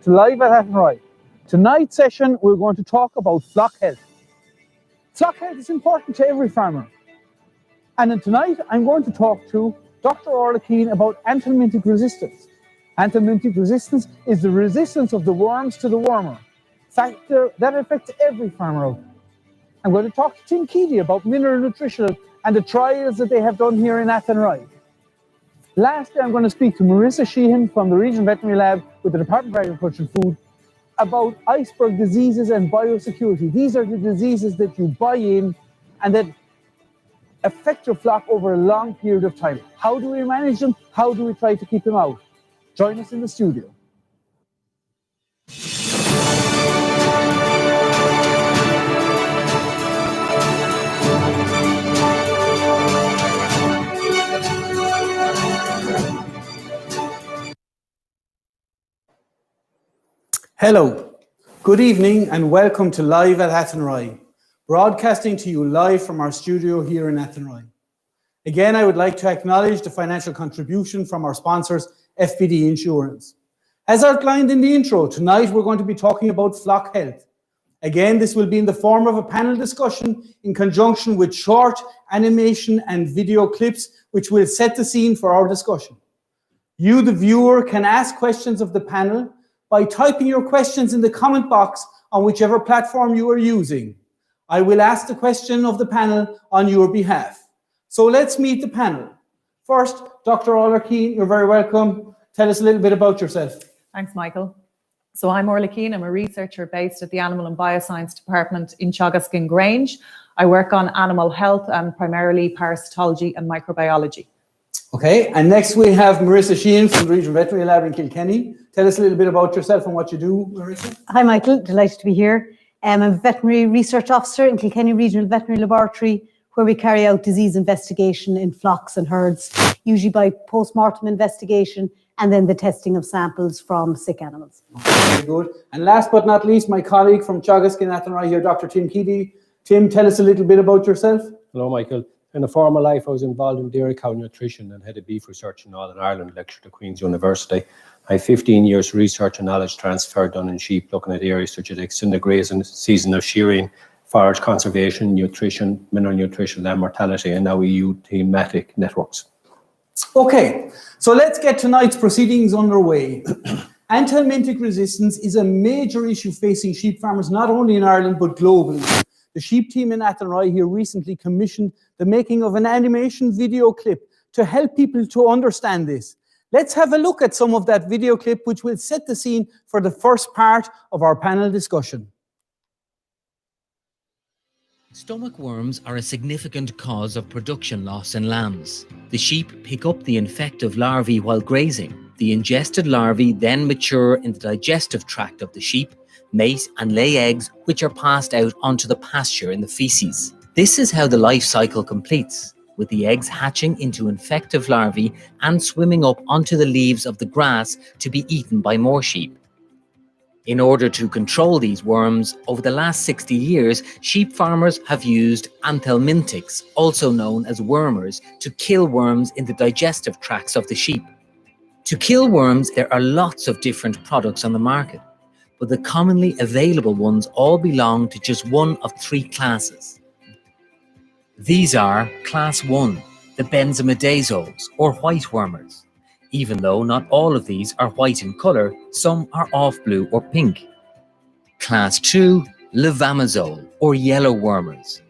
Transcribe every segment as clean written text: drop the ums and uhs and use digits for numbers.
to Live at Athenry. Tonight's session, we're going to talk about flock health. Flock health is important to every farmer. And then tonight, I'm going to talk to Dr. Orla Keane about anthelmintic resistance. Anthelmintic resistance is the resistance of the worms to the wormer, factor that affects every farmer out. I'm going to talk to Tim Keady about mineral nutrition and the trials that they have done here in Athenry. Lastly, I'm going to speak to Marissa Sheehan from the Regional Veterinary Lab with the Department of Agriculture and Food about iceberg diseases and biosecurity. These are the diseases that you buy in and that affect your flock over a long period of time. How do we manage them? How do we try to keep them out? Join us in the studio. Hello, good evening and welcome to Live at Athenry, broadcasting to you live from our studio here in Athenry. Again, I would like to acknowledge the financial contribution from our sponsors, FBD Insurance. As outlined in the intro, tonight we're going to be talking about flock health. Again, this will be in the form of a panel discussion in conjunction with short animation and video clips, which will set the scene for our discussion. You, the viewer, can ask questions of the panel by typing your questions in the comment box on whichever platform you are using. I will ask the question of the panel on your behalf. So let's meet the panel. First, Dr. Orla Keane, you're very welcome. Tell us a little bit about yourself. Thanks, Michael. So I'm Orla Keane. I'm a researcher based at the Animal and Bioscience Department in Teagasc in Grange. I work on animal health and primarily parasitology and microbiology. Okay, and next we have Marissa Sheehan from the Regional Veterinary Lab in Kilkenny. Tell us a little bit about yourself and what you do, Marissa. Hi, Michael. Delighted to be here. I'm a veterinary research officer in Kilkenny Regional Veterinary Laboratory, where we carry out disease investigation in flocks and herds, usually by post-mortem investigation and then the testing of samples from sick animals. Very good. And last but not least, my colleague from Teagasc in Athenry here, Dr. Tim Keady. Tim, tell us a little bit about yourself. Hello, Michael. In a former life, I was involved in dairy cow nutrition and head of beef research in Northern Ireland, lectured at Queen's University. I have 15 years research and knowledge transfer done in sheep, looking at areas such as extended grazing, season of shearing, forage conservation, nutrition, mineral nutrition and mortality, and now EU thematic networks. Okay, so let's get tonight's proceedings underway. Anthelmintic resistance is a major issue facing sheep farmers, not only in Ireland, but globally. The sheep team in Athenry here recently commissioned the making of an animation video clip to help people to understand this. Let's have a look at some of that video clip, which will set the scene for the first part of our panel discussion. Stomach worms are a significant cause of production loss in lambs. The sheep pick up the infective larvae while grazing. The ingested larvae then mature in the digestive tract of the sheep, mate and lay eggs, which are passed out onto the pasture in the feces. This is how the life cycle completes, with the eggs hatching into infective larvae and swimming up onto the leaves of the grass to be eaten by more sheep. In order to control these worms, over the last 60 years, sheep farmers have used anthelmintics, also known as wormers, to kill worms in the digestive tracts of the sheep. To kill worms, there are lots of different products on the market, but the commonly available ones all belong to just one of three classes. These are Class 1, the benzimidazoles, or white wormers. Even though not all of these are white in colour, some are off blue or pink. Class 2, levamisole, or yellow wormers.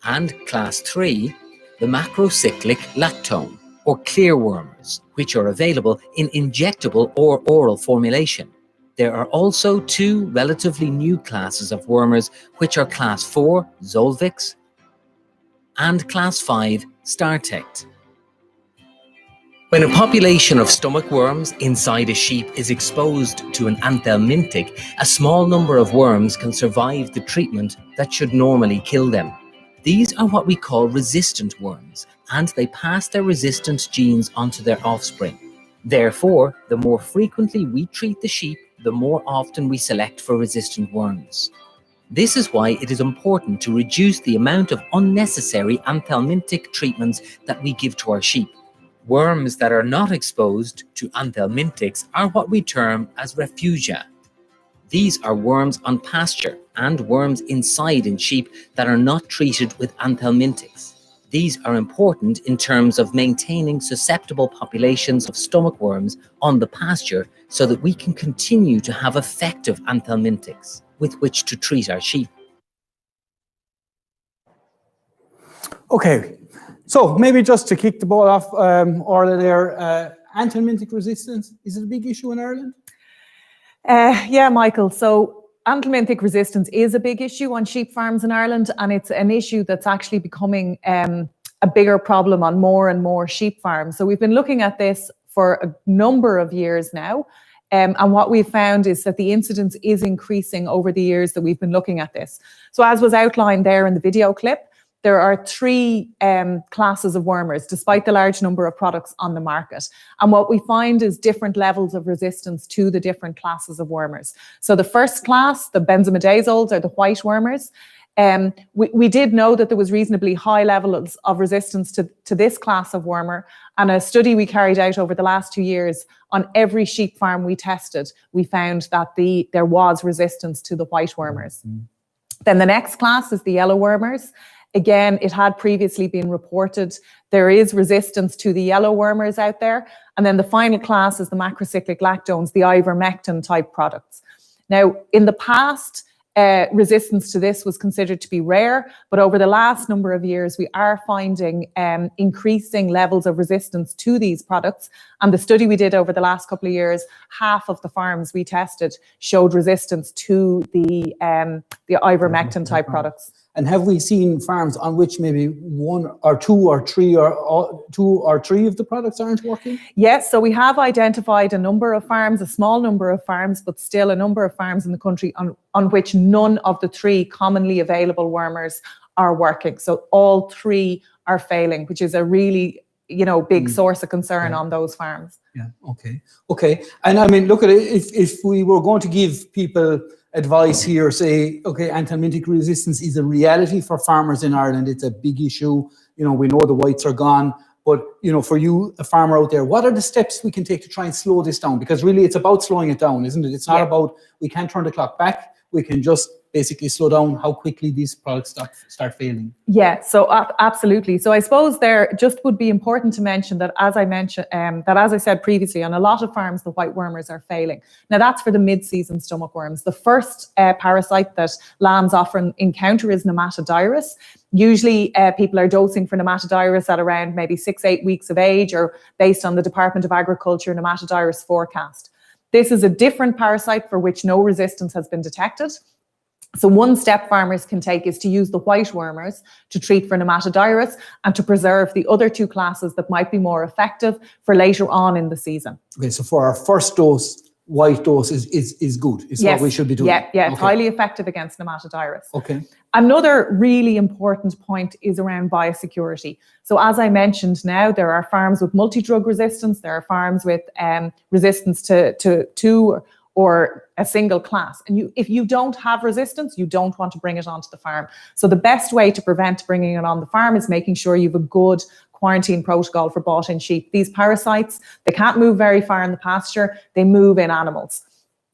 And Class 3, the macrocyclic lactone, or clear wormers, which are available in injectable or oral formulation. There are also two relatively new classes of wormers, which are Class 4, Zolvix, and Class 5, Startect. When a population of stomach worms inside a sheep is exposed to an anthelmintic, a small number of worms can survive the treatment that should normally kill them. These are what we call resistant worms, and they pass their resistant genes onto their offspring. Therefore, the more frequently we treat the sheep, the more often we select for resistant worms. This is why it is important to reduce the amount of unnecessary anthelmintic treatments that we give to our sheep. Worms that are not exposed to Anthelmintics are what we term as Refugia. These are worms on pasture and worms inside in sheep that are not treated with Anthelmintics. These are important in terms of maintaining susceptible populations of stomach worms on the pasture so that we can continue to have effective Anthelmintics with which to treat our sheep. Okay, so maybe just to kick the ball off, Orla there, anthelmintic resistance, is it a big issue in Ireland? Yeah, Michael. So anthelmintic resistance is a big issue on sheep farms in Ireland, and it's an issue that's actually becoming a bigger problem on more and more sheep farms. So we've been looking at this for a number of years now, and what we've found is that the incidence is increasing over the years that we've been looking at this. So as was outlined there in the video clip, there are three classes of wormers, despite the large number of products on the market. And what we find is different levels of resistance to the different classes of wormers. So the first class, the benzimidazoles, are the white wormers. We did know that there was reasonably high levels of resistance to this class of wormer. And a study we carried out over the last 2 years on every sheep farm we tested, we found that there was resistance to the white wormers. Then the next class is the yellow wormers. Again, it had previously been reported there is resistance to the yellow wormers out there. And then the final class is the macrocyclic lactones, the ivermectin type products. Now, in the past, resistance to this was considered to be rare, but over the last number of years, we are finding increasing levels of resistance to these products. And the study we did over the last couple of years, half of the farms we tested showed resistance to the ivermectin type products. And have we seen farms on which maybe one or two or three or two or three of the products aren't working? Yes, so we have identified a number of farms, a small number of farms, but still a number of farms in the country on which none of the three commonly available wormers are working. So all three are failing, which is a really, big source of concern on those farms. Yeah, okay. And I mean, look at it, if we were going to give people advice here, say, okay, anthelmintic resistance is a reality for farmers in Ireland. It's a big issue. We know the whites are gone, but for you, a farmer out there, what are the steps we can take to try and slow this down? Because really, it's about slowing it down, isn't it? It's not about, we can't turn the clock back. We can just basically slow down how quickly these products start failing. Yeah, so absolutely. So I suppose there just would be important to mention that, as I said previously, on a lot of farms, the white wormers are failing. Now that's for the mid-season stomach worms. The first parasite that lambs often encounter is nematodirus. Usually people are dosing for nematodirus at around maybe 6-8 weeks of age, or based on the Department of Agriculture nematodirus forecast. This is a different parasite for which no resistance has been detected. So one step farmers can take is to use the white wormers to treat for nematodirus and to preserve the other two classes that might be more effective for later on in the season. Okay, so for our first dose, white dose is good, is what we should be doing. Yeah, it's highly effective against nematodirus. Okay. Another really important point is around biosecurity. So as I mentioned now, there are farms with multi-drug resistance, there are farms with resistance to two or a single class. And if you don't have resistance, you don't want to bring it onto the farm. So the best way to prevent bringing it on the farm is making sure you have a good quarantine protocol for bought-in sheep. These parasites, they can't move very far in the pasture, they move in animals.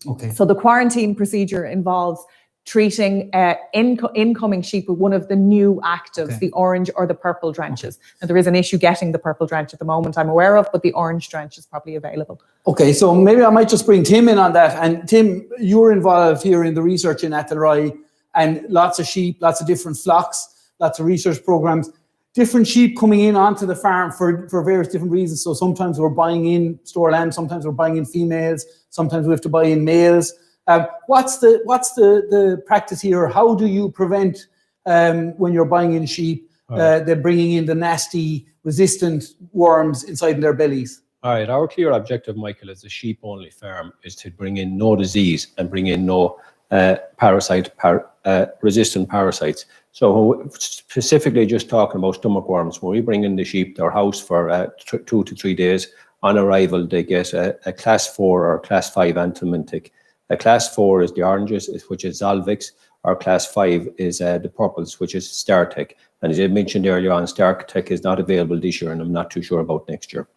Okay. So the quarantine procedure involves treating incoming sheep with one of the new actives, the orange or the purple drenches. And there is an issue getting the purple drench at the moment I'm aware of, but the orange drench is probably available. Okay, so maybe I might just bring Tim in on that. And Tim, you're involved here in the research in Athenry, and lots of sheep, lots of different flocks, lots of research programs, different sheep coming in onto the farm for various different reasons. So sometimes we're buying in store lambs, sometimes we're buying in females, sometimes we have to buy in males. What's the practice here? How do you prevent when you're buying in sheep, they're bringing in the nasty resistant worms inside in their bellies? All right, our clear objective, Michael, as a sheep-only farm is to bring in no disease and bring in no resistant parasites. So specifically just talking about stomach worms, when we bring in the sheep to our house for 2 to 3 days, on arrival they get a class 4 or class 5 anthelmintic. A class 4 is the oranges, which is Zolvix. Our class 5 is the purples, which is Startec. And as I mentioned earlier on, Startec is not available this year, and I'm not too sure about next year.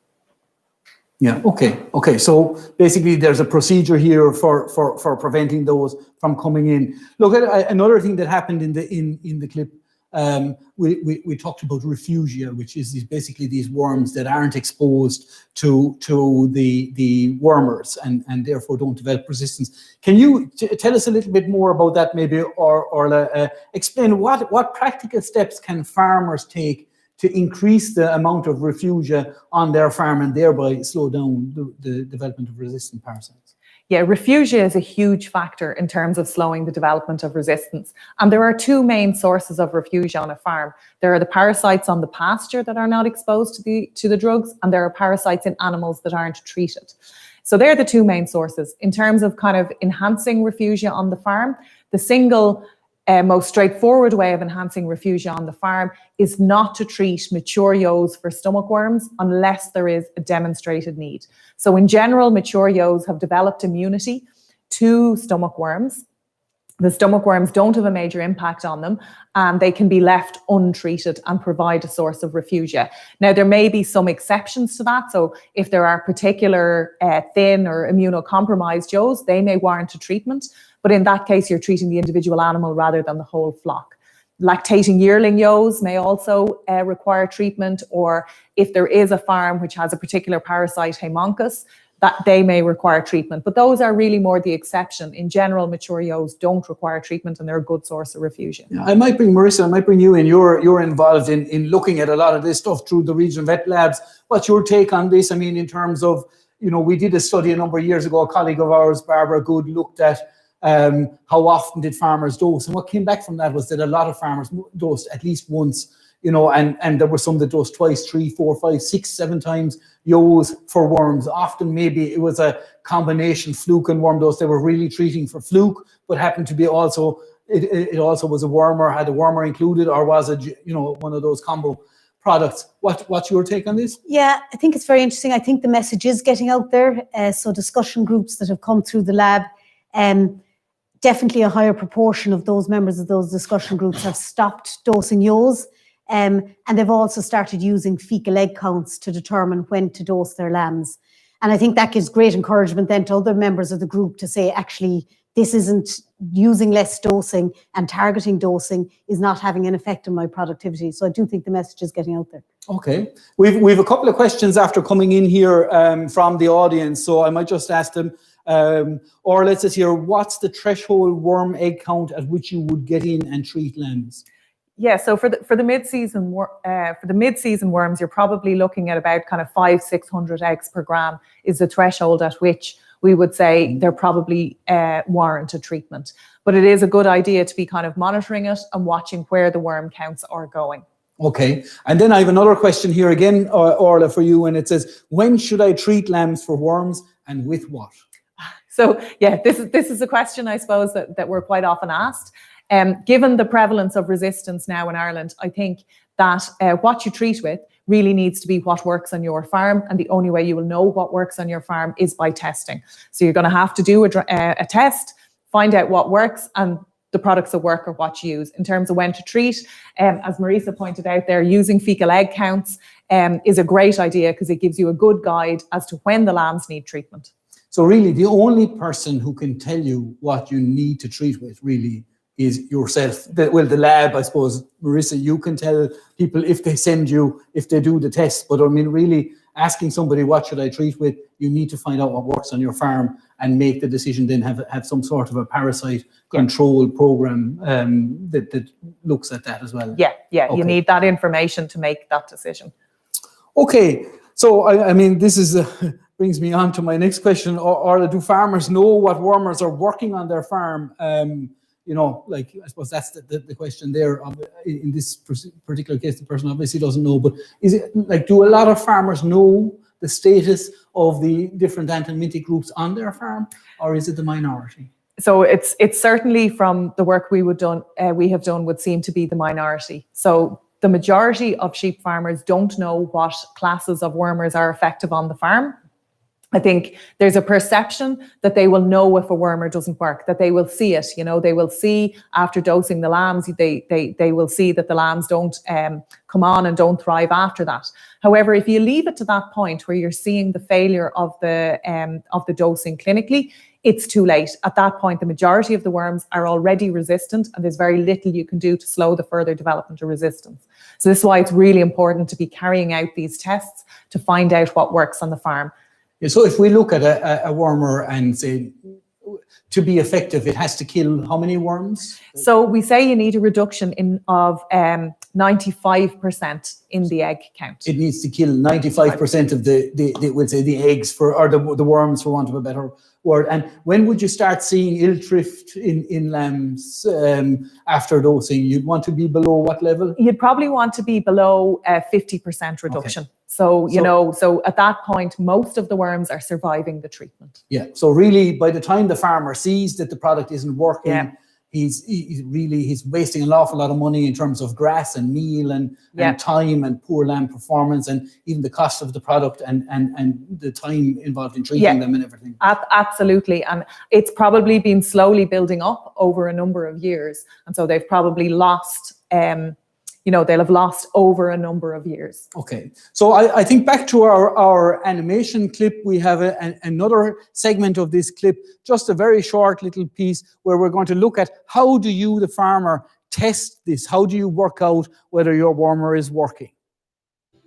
Yeah. Okay. So basically, there's a procedure here for preventing those from coming in. Look, another thing that happened in the clip. We talked about Refugia, which is basically these worms that aren't exposed to the wormers and therefore don't develop resistance. Can you tell us a little bit more about that, maybe, or explain what practical steps can farmers take to increase the amount of Refugia on their farm and thereby slow down the development of resistant parasites? Yeah, Refugia is a huge factor in terms of slowing the development of resistance. And there are two main sources of Refugia on a farm. There are the parasites on the pasture that are not exposed to the drugs, and there are parasites in animals that aren't treated. So they're the two main sources. In terms of kind of enhancing Refugia on the farm, the single most straightforward way of enhancing Refugia on the farm is not to treat mature yolks for stomach worms unless there is a demonstrated need. So in general, mature yolks have developed immunity to stomach worms. The stomach worms don't have a major impact on them, and they can be left untreated and provide a source of Refugia. Now, there may be some exceptions to that. So if there are particular thin or immunocompromised yolks, they may warrant a treatment. But in that case, you're treating the individual animal rather than the whole flock. Lactating yearling yolks may also require treatment, or if there is a farm which has a particular parasite, Haemoncus, that they may require treatment. But those are really more the exception. In general, mature yolks don't require treatment, and they're a good source of Refugia. Yeah, I might bring Marissa, I might bring you in. You're involved in looking at a lot of this stuff through the regional vet labs. What's your take on this? I mean, in terms of, we did a study a number of years ago, a colleague of ours, Barbara Good, looked at how often did farmers dose, and what came back from that was that a lot of farmers dosed at least once, and there were some that dosed twice, 3, 4, 5, 6, 7 times yolks for worms. Often maybe it was a combination fluke and worm dose. They were really treating for fluke, but happened to be also, it also was a wormer, had a wormer included, or was it, one of those combo products. What's your take on this? Yeah, I think it's very interesting. I think the message is getting out there. So discussion groups that have come through the lab, definitely a higher proportion of those members of those discussion groups have stopped dosing yolks, and they've also started using fecal egg counts to determine when to dose their lambs. And I think that gives great encouragement then to other members of the group to say, actually, this isn't using less dosing and targeting dosing is not having an effect on my productivity. So I do think the message is getting out there. Okay. We've a couple of questions after coming in here from the audience, so I might just ask them. Or let's just hear, what's the threshold worm egg count at which you would get in and treat lambs? Yeah, so for the mid-season worms, you're probably looking at about kind of 500-600 eggs per gram is the threshold at which we would say they're probably warrant a treatment. But it is a good idea to be kind of monitoring it and watching where the worm counts are going. Okay, and then I have another question here again, Orla, for you, and it says, when should I treat lambs for worms and with what? So yeah, this is a question, I suppose, that we're quite often asked. Given the prevalence of resistance now in Ireland, I think that what you treat with really needs to be what works on your farm, and the only way you will know what works on your farm is by testing. So you're going to have to do a test, find out what works, and the products that work are what you use. In terms of when to treat, as Marisa pointed out there, using fecal egg counts is a great idea because it gives you a good guide as to when the lambs need treatment. So really, the only person who can tell you what you need to treat with really is yourself. The lab, I suppose, Marissa, you can tell people if they do the test. But I mean, really asking somebody, what should I treat with? You need to find out what works on your farm and make the decision, then have some sort of a parasite control program that looks at that as well. Yeah, okay. You need that information to make that decision. Okay, so I mean, this is brings me on to my next question. Or do farmers know what wormers are working on their farm? I suppose that's the question there. In this particular case, the person obviously doesn't know, but is it like, do a lot of farmers know the status of the different anthelmintic groups on their farm, or is it the minority? So it's certainly, from the work we have done, would seem to be the minority. So the majority of sheep farmers don't know what classes of wormers are effective on the farm. I think there's a perception that they will know if a wormer doesn't work, that they will see it. They will see after dosing the lambs, they will see that the lambs don't come on and don't thrive after that. However, if you leave it to that point where you're seeing the failure of the dosing clinically, it's too late. At that point, the majority of the worms are already resistant, and there's very little you can do to slow the further development of resistance. So this is why it's really important to be carrying out these tests to find out what works on the farm. Yeah, so if we look at a wormer and say, to be effective, it has to kill how many worms? So we say you need a reduction of 95% in the egg count. It needs to kill 95% of we'll say the eggs or the worms, for want of a better word. And when would you start seeing ill drift in lambs after dosing? You'd want to be below what level? You'd probably want to be below 50% reduction. Okay. So at that point, most of the worms are surviving the treatment. Yeah. So really, by the time the farmer sees that the product isn't working, he's wasting an awful lot of money in terms of grass and meal and time and poor lamb performance, and even the cost of the product and the time involved in treating them and everything. Absolutely. And it's probably been slowly building up over a number of years. And so they've probably lost they'll have lost over a number of years. Okay, so I think back to our animation clip, we have another segment of this clip, just a very short little piece where we're going to look at how do you, the farmer, test this? How do you work out whether your wormer is working?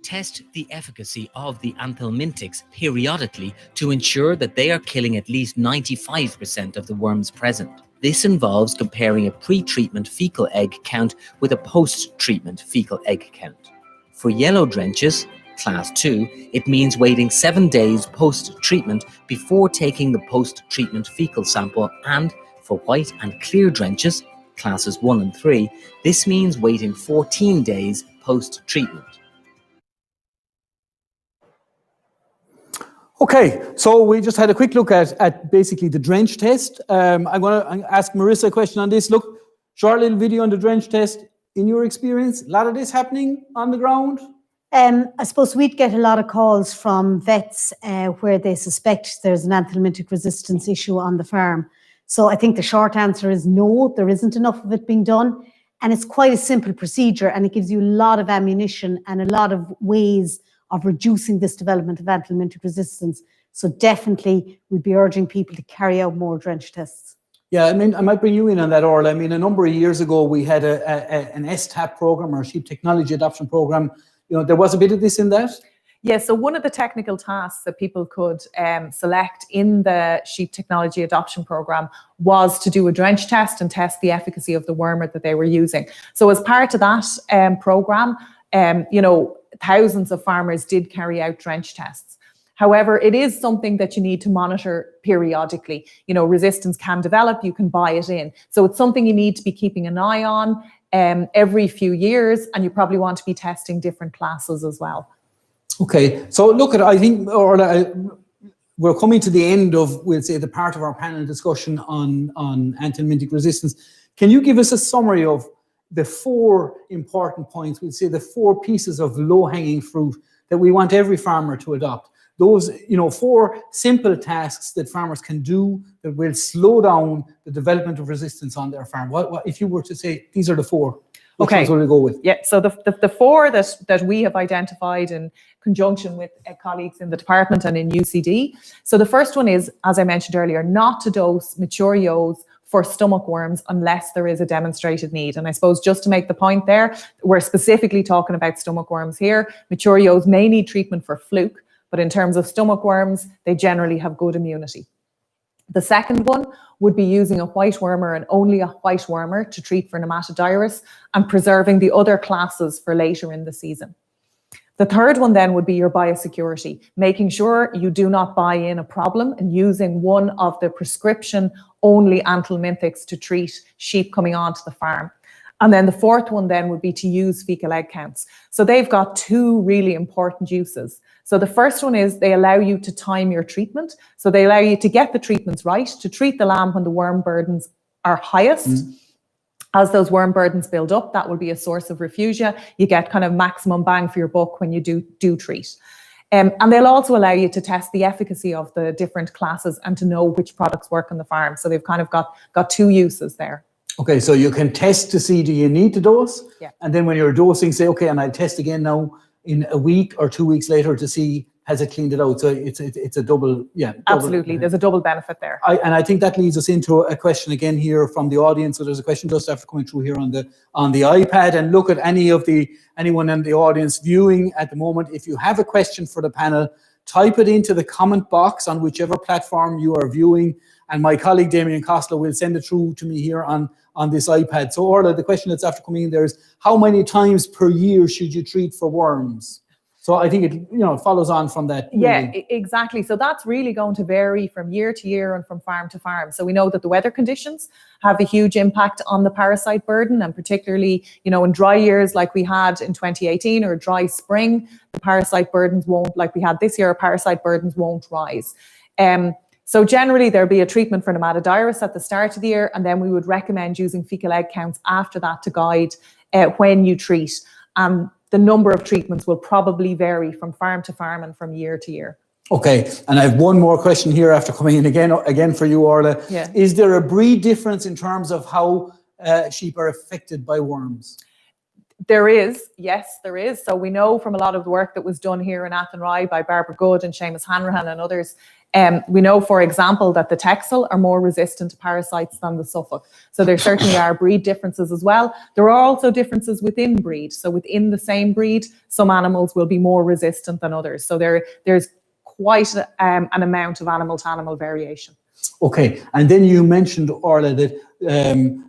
Test the efficacy of the Anthelmintics periodically to ensure that they are killing at least 95% of the worms present. This involves comparing a pre-treatment fecal egg count with a post-treatment fecal egg count. For yellow drenches, class 2, it means waiting 7 days post-treatment before taking the post-treatment fecal sample, and for white and clear drenches, classes 1 and 3, this means waiting 14 days post-treatment. Okay, so we just had a quick look at basically the drench test. I'm going to ask Marissa a question on this. Look, short little video on the drench test. In your experience, a lot of this happening on the ground? I suppose we'd get a lot of calls from vets where they suspect there's an anthelmintic resistance issue on the farm. So I think the short answer is no, there isn't enough of it being done. And it's quite a simple procedure, and it gives you a lot of ammunition and a lot of ways of reducing this development of anthelmintic resistance. So definitely we'd be urging people to carry out more drench tests. Yeah, I mean, I might bring you in on that, Orla. I mean, a number of years ago, we had an STAP program, or Sheep Technology Adoption Program. There was a bit of this in that? Yeah, so one of the technical tasks that people could select in the Sheep Technology Adoption Program was to do a drench test and test the efficacy of the wormer that they were using. So as part of that program, thousands of farmers did carry out drench tests. However, it is something that you need to monitor periodically. Resistance can develop, you can buy it in. So it's something you need to be keeping an eye on every few years, and you probably want to be testing different classes as well. Okay, so look at, I think, we're coming to the end of, we'll say, the part of our panel discussion on anthelmintic resistance. Can you give us a summary of the 4 important points, we'll say the 4 pieces of low-hanging fruit that we want every farmer to adopt? Those, 4 simple tasks that farmers can do that will slow down the development of resistance on their farm. What if you were to say, these are the 4? Which ones will we go with? Yeah, so the 4 that we have identified in conjunction with colleagues in the department and in UCD. So the first one is, as I mentioned earlier, not to dose mature yolks for stomach worms unless there is a demonstrated need. And I suppose just to make the point there, we're specifically talking about stomach worms here. Mature yolks may need treatment for fluke, but in terms of stomach worms, they generally have good immunity. The second one would be using a white wormer and only a white wormer to treat for nematodirus and preserving the other classes for later in the season. The third one then would be your biosecurity, making sure you do not buy in a problem and using one of the prescription-only anthelmintics to treat sheep coming onto the farm. And then the fourth one then would be to use fecal egg counts. So they've got 2 really important uses. So the first one is they allow you to time your treatment. So they allow you to get the treatments right, to treat the lamb when the worm burdens are highest. As those worm burdens build up, that will be a source of refugia. You get kind of maximum bang for your buck when you do treat. And they'll also allow you to test the efficacy of the different classes and to know which products work on the farm. So they've kind of got two uses there. Okay, so you can test to see, do you need to dose? Yeah. And then when you're dosing, say, okay, and I'll test again now in a week or 2 weeks later to see, has it cleaned it out? So it's a double, yeah. Absolutely, there's a double benefit there. And I think that leads us into a question again here from the audience. So there's a question just after coming through here on the iPad, and look at anyone in the audience viewing at the moment. If you have a question for the panel, type it into the comment box on whichever platform you are viewing, and my colleague Damien Costello will send it through to me here on this iPad. So Orla, the question that's after coming in there is, how many times per year should you treat for worms? So I think it follows on from that. Yeah, exactly. So that's really going to vary from year to year and from farm to farm. So we know that the weather conditions have a huge impact on the parasite burden, and particularly, in dry years like we had in 2018 or dry spring, the parasite burdens won't, like we had this year, parasite burdens won't rise. So generally there'll be a treatment for nematodirus at the start of the year, and then we would recommend using fecal egg counts after that to guide when you treat. The number of treatments will probably vary from farm to farm and from year to year. Okay, and I have one more question here after coming in again for you, Orla. Yeah. Is there a breed difference in terms of how sheep are affected by worms? There is, yes, there is. So we know from a lot of the work that was done here in Athenry by Barbara Good and Seamus Hanrahan and others, we know, for example, that the Textile are more resistant to parasites than the Suffolk. So there certainly are breed differences as well. There are also differences within breed. So within the same breed, some animals will be more resistant than others. So there's quite an amount of animal-to-animal variation. Okay, and then you mentioned, Orla, that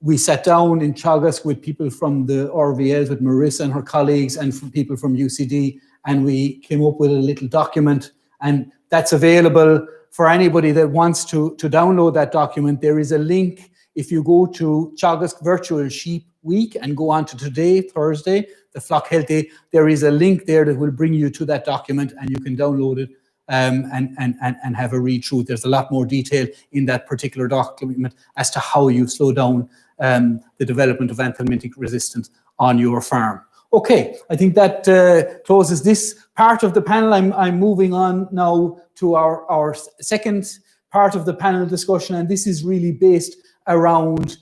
we sat down in Teagasc with people from the RVL, with Marissa and her colleagues, and from people from UCD, and we came up with a little document, and that's available for anybody that wants to download that document. There is a link. If you go to Teagasc Virtual Sheep Week and go on to today, Thursday, the Flock Health Day, there is a link there that will bring you to that document, and you can download it and have a read through. There's a lot more detail in that particular document as to how you slow down the development of anthelmintic resistance on your farm. Okay, I think that closes this part of the panel. I'm moving on now to our second part of the panel discussion, and this is really based around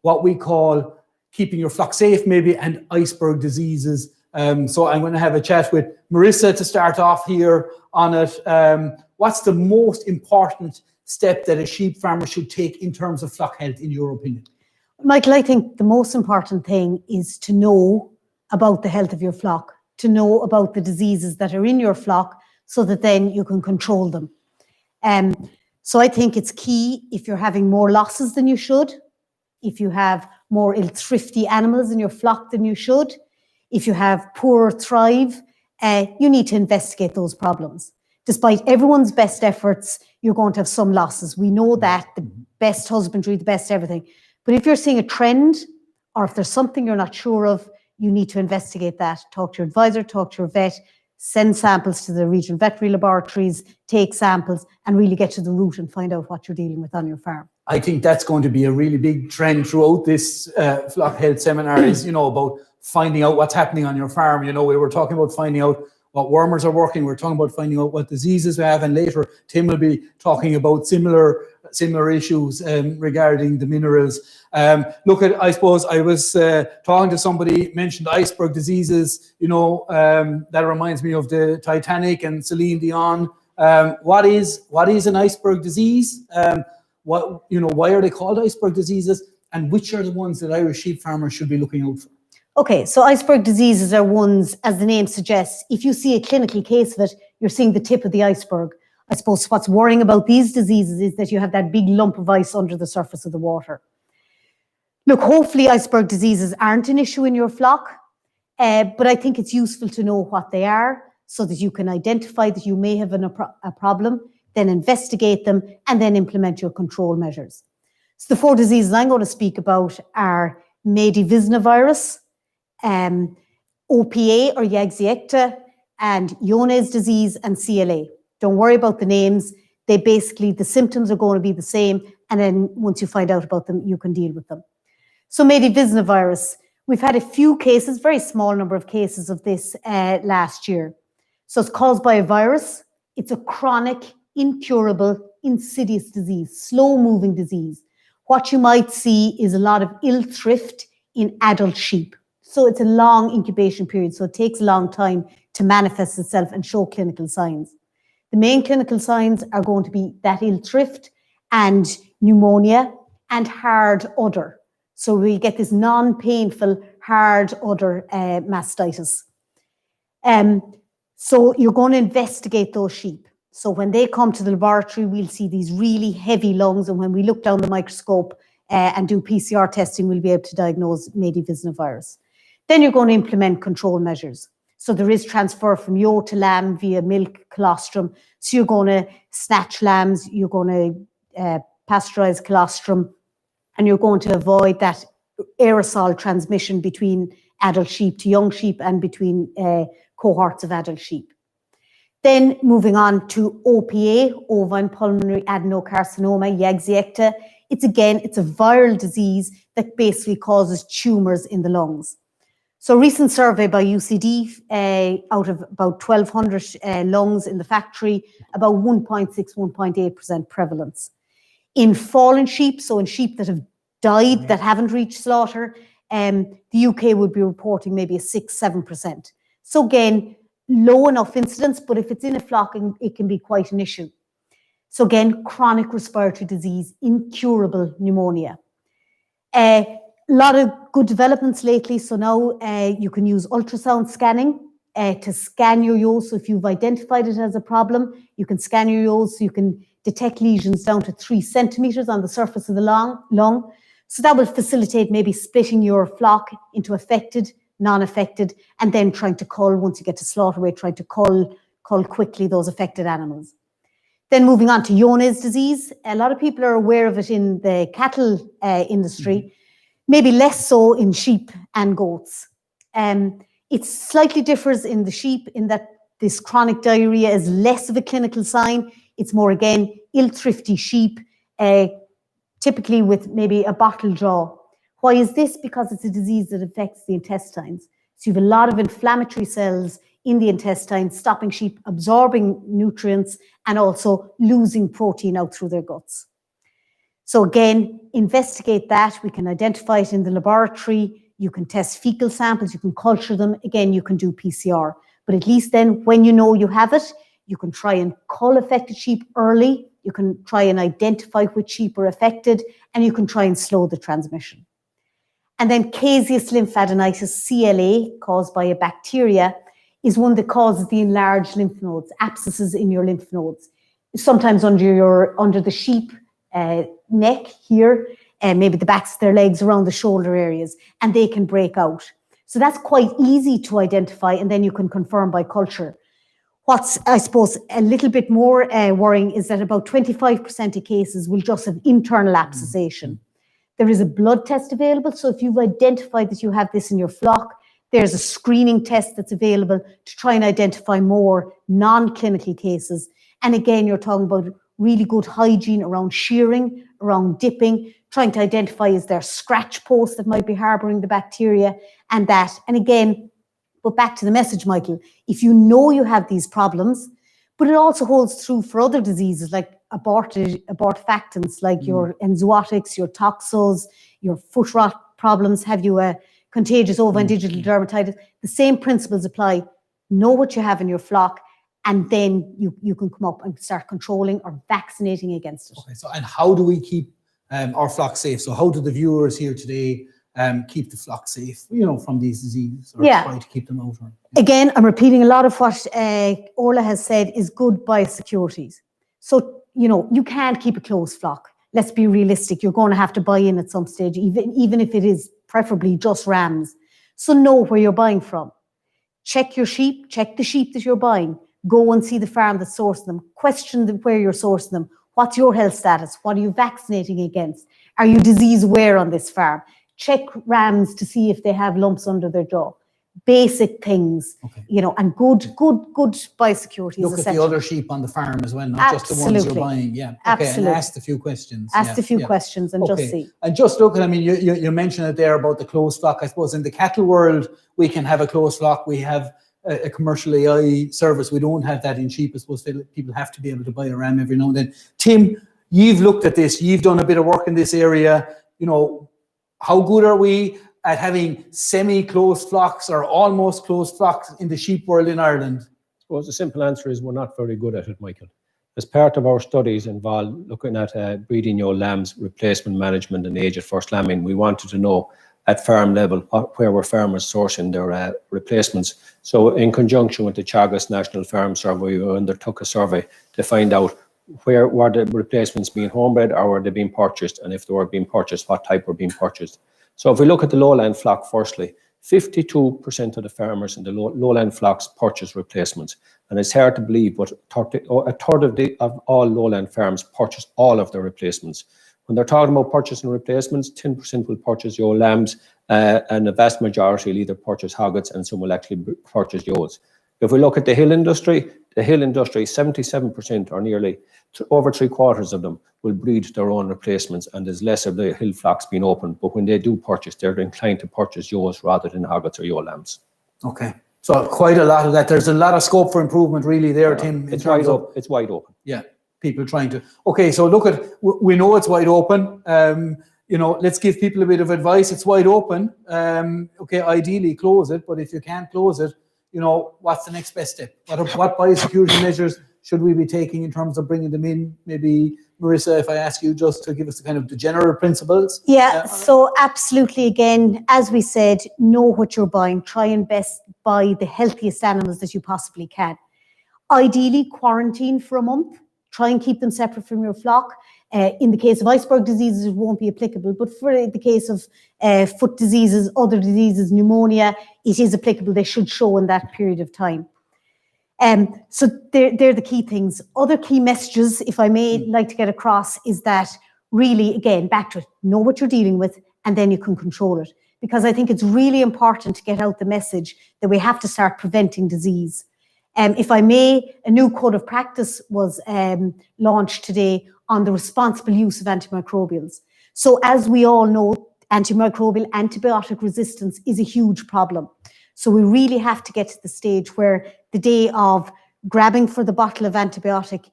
what we call keeping your flock safe, maybe, and iceberg diseases. So I'm going to have a chat with Marissa to start off here on it. What's the most important step that a sheep farmer should take in terms of flock health, in your opinion? Michael, I think the most important thing is to know about the health of your flock, to know about the diseases that are in your flock, so that then you can control them. So I think it's key, if you're having more losses than you should, if you have more ill-thrifty animals in your flock than you should, if you have poor thrive, you need to investigate those problems. Despite everyone's best efforts, you're going to have some losses. We know that, the best husbandry, the best everything. But if you're seeing a trend, or if there's something you're not sure of, you need to investigate that. Talk to your advisor, talk to your vet, send samples to the regional veterinary laboratories, take samples, and really get to the root and find out what you're dealing with on your farm. I think that's going to be a really big trend throughout this flock health seminar, is, about finding out what's happening on your farm. We were talking about finding out what wormers are working. We're talking about finding out what diseases we have, and later Tim will be talking about similar issues regarding the minerals. I suppose I was talking to somebody, mentioned iceberg diseases. That reminds me of the Titanic and Celine Dion. What is an iceberg disease? Why are they called iceberg diseases? And which are the ones that Irish sheep farmers should be looking out for? Okay, so iceberg diseases are ones, as the name suggests, if you see a clinical case of it, you're seeing the tip of the iceberg. I suppose what's worrying about these diseases is that you have that big lump of ice under the surface of the water. Look, hopefully iceberg diseases aren't an issue in your flock, but I think it's useful to know what they are, so that you can identify that you may have a problem, then investigate them, and then implement your control measures. So the 4 diseases I'm going to speak about are Medivisna virus, OPA or Yaxiecta, and Johne's disease and CLA. Don't worry about the names. The symptoms are going to be the same, and then once you find out about them, you can deal with them. So Medivisna virus, we've had a few cases, very small number of cases of this last year. So it's caused by a virus. It's a chronic, incurable, insidious disease, slow-moving disease. What you might see is a lot of ill thrift in adult sheep. So it's a long incubation period, so it takes a long time to manifest itself and show clinical signs. The main clinical signs are going to be that ill thrift and pneumonia and hard udder. So we get this non-painful hard udder mastitis. So you're going to investigate those sheep. So when they come to the laboratory, we'll see these really heavy lungs, and when we look down the microscope and do PCR testing, we'll be able to diagnose Maidi virus. Then you're going to implement control measures. So there is transfer from ewe to lamb via milk, colostrum. So you're going to snatch lambs, you're going to pasteurize colostrum, and you're going to avoid that aerosol transmission between adult sheep to young sheep and between cohorts of adult sheep. Then moving on to OPA, ovine pulmonary adenocarcinoma, Yaxiecta. It's a viral disease that basically causes tumours in the lungs. So a recent survey by UCD, out of about 1,200 lungs in the factory, about 1.6, 1.8% prevalence. In fallen sheep, so in sheep that have died, that haven't reached slaughter, the UK would be reporting maybe a 6, 7%. So again, low enough incidence, but if it's in a flock, it can be quite an issue. So again, chronic respiratory disease, incurable pneumonia. A lot of good developments lately. So now you can use ultrasound scanning to scan your ewes. So if you've identified it as a problem, you can scan your ewes, so you can detect lesions down to 3 centimeters on the surface of the lung. So that will facilitate maybe splitting your flock into affected, non-affected, and then trying to cull, once you get to slaughter weight, trying to cull quickly those affected animals. Then moving on to Johne's disease. A lot of people are aware of it in the cattle industry, maybe less so in sheep and goats. It slightly differs in the sheep in that this chronic diarrhea is less of a clinical sign. It's more, again, ill-thrifty sheep, typically with maybe a bottle jaw. Why is this? Because it's a disease that affects the intestines. So you have a lot of inflammatory cells in the intestines, stopping sheep absorbing nutrients and also losing protein out through their guts. So again, investigate that. We can identify it in the laboratory. You can test fecal samples. You can culture them. Again, you can do PCR. But at least then, when you know you have it, you can try and cull affected sheep early. You can try and identify which sheep are affected, and you can try and slow the transmission. And then caseous lymphadenitis, CLA, caused by a bacteria, is one that causes the enlarged lymph nodes, abscesses in your lymph nodes. Sometimes under the sheep neck here, and maybe the backs of their legs around the shoulder areas, and they can break out. So that's quite easy to identify, and then you can confirm by culture. What's, I suppose, a little bit more worrying is that about 25% of cases will just have internal abscessation. There is a blood test available, so if you've identified that you have this in your flock, there's a screening test that's available to try and identify more non-clinical cases. And again, you're talking about really good hygiene around shearing, around dipping, trying to identify is there scratch posts that might be harboring the bacteria and that. And again, but back to the message, Michael, if you know you have these problems, but it also holds true for other diseases like abortifactants, like your enzootics, your toxos, your foot rot problems, have you a contagious ovine digital dermatitis, the same principles apply. Know what you have in your flock, and then you can come up and start controlling or vaccinating against it. Okay, so and how do we keep our flock safe? So how do the viewers here today keep the flock safe, from these diseases, or try to keep them out? Again, I'm repeating a lot of what Orla has said is good biosecurity. So, you can't keep a closed flock. Let's be realistic. You're going to have to buy in at some stage, even if it is preferably just rams. So know where you're buying from. Check your sheep, check the sheep that you're buying. Go and see the farm that's sourcing them. Question where you're sourcing them. What's your health status? What are you vaccinating against? Are you disease aware on this farm? Check rams to see if they have lumps under their jaw. Basic things, and good biosecurity is essential. Look at the other sheep on the farm as well, not just the ones you're buying. Yeah, okay. Absolutely. And ask a few questions. Ask a few questions and just see. And just look at, you mentioned it there about the closed flock. I suppose in the cattle world, we can have a closed flock. We have a commercial AI service. We don't have that in sheep. I suppose people have to be able to buy a ram every now and then. Tim, you've looked at this. You've done a bit of work in this area. You know, how good are we at having semi-closed flocks or almost closed flocks in the sheep world in Ireland? I suppose the simple answer is we're not very good at it, Michael. As part of our studies involved looking at breeding young lambs, replacement management and age at first lambing, we wanted to know at farm level where were farmers sourcing their replacements. So in conjunction with the Teagasc National Farm Survey, we undertook a survey to find out where were the replacements being homebred or were they being purchased, and if they were being purchased, what type were being purchased. So if we look at the lowland flock firstly, 52% of the farmers in the lowland flocks purchase replacements. And it's hard to believe, but a third of all lowland farms purchase all of their replacements. When they're talking about purchasing replacements, 10% will purchase young lambs, and the vast majority will either purchase hoggets and some will actually purchase ewes. If we look at the hill industry, 77% or nearly over 3/4 of them will breed their own replacements, and there's less of the hill flocks being opened. But when they do purchase, they're inclined to purchase ewes rather than hoggets or ewe lambs. Okay, so quite a lot of that. There's a lot of scope for improvement really there, Tim. It's wide open. It's wide open. Yeah, people trying to. Okay, so look at, we know it's wide open. You know, let's give people a bit of advice. It's wide open. Okay, ideally close it, but if you can't close it, you know, what's the next best step? What biosecurity measures should we be taking in terms of bringing them in? Maybe, Marissa, if I ask you just to give us the general principles. Yeah, so absolutely, again, as we said, know what you're buying. Try and best buy the healthiest animals that you possibly can. Ideally, quarantine for a month. Try and keep them separate from your flock. In the case of iceberg diseases, it won't be applicable, but for the case of foot diseases, other diseases, pneumonia, it is applicable. They should show in that period of time. So they're the key things. Other key messages, if I may like to get across, is that really, again, back to it, know what you're dealing with, and then you can control it. Because I think it's really important to get out the message that we have to start preventing disease. If I may, a new code of practice was launched today on the responsible use of antimicrobials. So as we all know, antimicrobial antibiotic resistance is a huge problem. So we really have to get to the stage where the day of grabbing for the bottle of antibiotic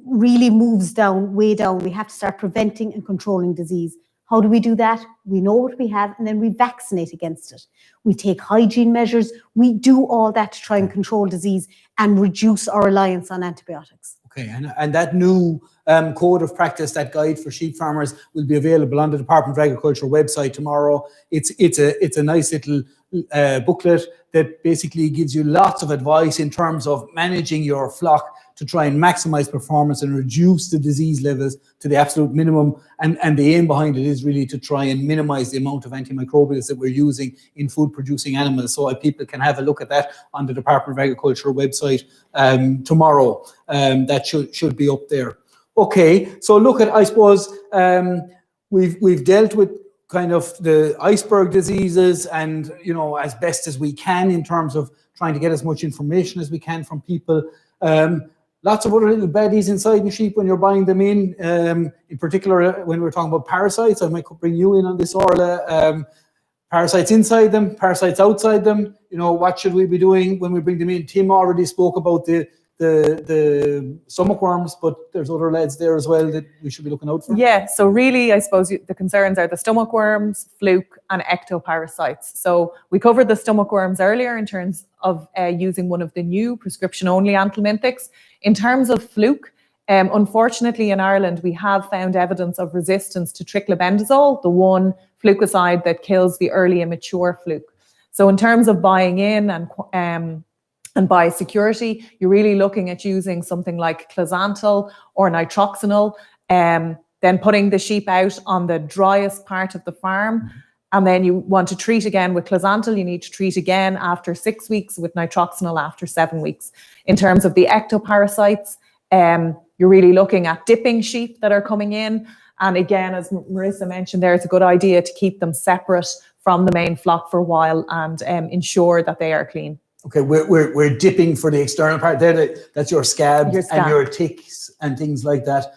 really moves down, way down. We have to start preventing and controlling disease. How do we do that? We know what we have, and then we vaccinate against it. We take hygiene measures. We do all that to try and control disease and reduce our reliance on antibiotics. Okay, and that new code of practice, that guide for sheep farmers, will be available on the Department of Agriculture website tomorrow. It's a nice little booklet that basically gives you lots of advice in terms of managing your flock to try and maximize performance and reduce the disease levels to the absolute minimum. And the aim behind it is really to try and minimize the amount of antimicrobials that we're using in food producing animals. So people can have a look at that on the Department of Agriculture website tomorrow. That should be up there. Okay, so look at, I suppose, we've dealt with kind of the iceberg diseases, and you know, as best as we can in terms of trying to get as much information as we can from people. Lots of other little baddies inside the sheep when you're buying them in particular when we're talking about parasites. I might bring you in on this, Orla. Parasites inside them, parasites outside them. You know, what should we be doing when we bring them in? Tim already spoke about the stomach worms, but there's other lads there as well that we should be looking out for. Yeah, so really, I suppose the concerns are the stomach worms, fluke, and ectoparasites. So we covered the stomach worms earlier in terms of using one of the new prescription-only anthelmintics. In terms of fluke, unfortunately in Ireland, we have found evidence of resistance to triclobendazole, the one flukicide that kills the early immature fluke. So in terms of buying in and biosecurity, you're really looking at using something like closantel or nitroxinol, then putting the sheep out on the driest part of the farm. And then you want to treat again with closantel. You need to treat again after 6 weeks, with nitroxinol after 7 weeks. In terms of the ectoparasites, you're really looking at dipping sheep that are coming in. And again, as Marissa mentioned there, it's a good idea to keep them separate from the main flock for a while and ensure that they are clean. Okay, we're dipping for the external part there. That's your scab and your ticks and things like that.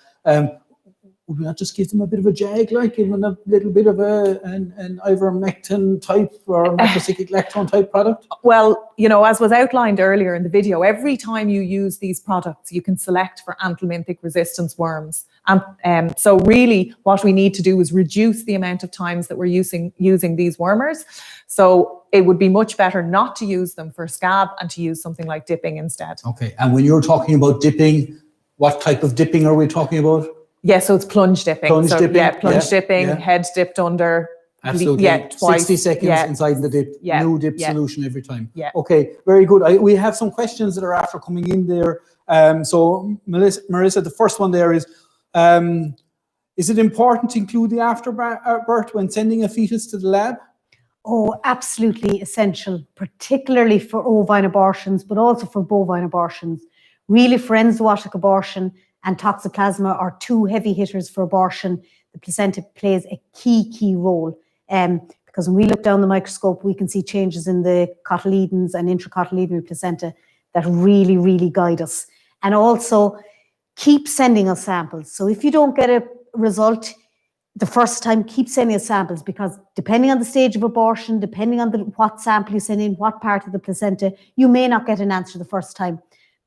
would we not just give them a bit of a jag, like give them a little bit of an ivermectin type or macrocyclic lactone type product? Well, as was outlined earlier in the video, every time you use these products, you can select for anthelmintic resistance worms. And so really what we need to do is reduce the amount of times that we're using these wormers. So it would be much better not to use them for scab and to use something like dipping instead. Okay, and when you're talking about dipping, what type of dipping are we talking about? Yeah, so it's plunge dipping. Plunge dipping? Plunge dipping, yeah. Head dipped under. Absolutely. Yeah, twice. 60 seconds inside the dip. Yeah. New dip solution every time. Yeah. Okay, very good. We have some questions that are after coming in there. So Marissa, the first one there is it important to include the afterbirth when sending a fetus to the lab? Oh, absolutely essential, particularly for ovine abortions, but also for bovine abortions. Really, for enzootic abortion and toxoplasma are two heavy hitters for abortion. The placenta plays a key role. Because when we look down the microscope, we can see changes in the cotyledons and intracotyledonary placenta that really guide us. And also, keep sending us samples. So if you don't get a result the first time, keep sending us samples, because depending on the stage of abortion, depending on what sample you send in, what part of the placenta, you may not get an answer the first time.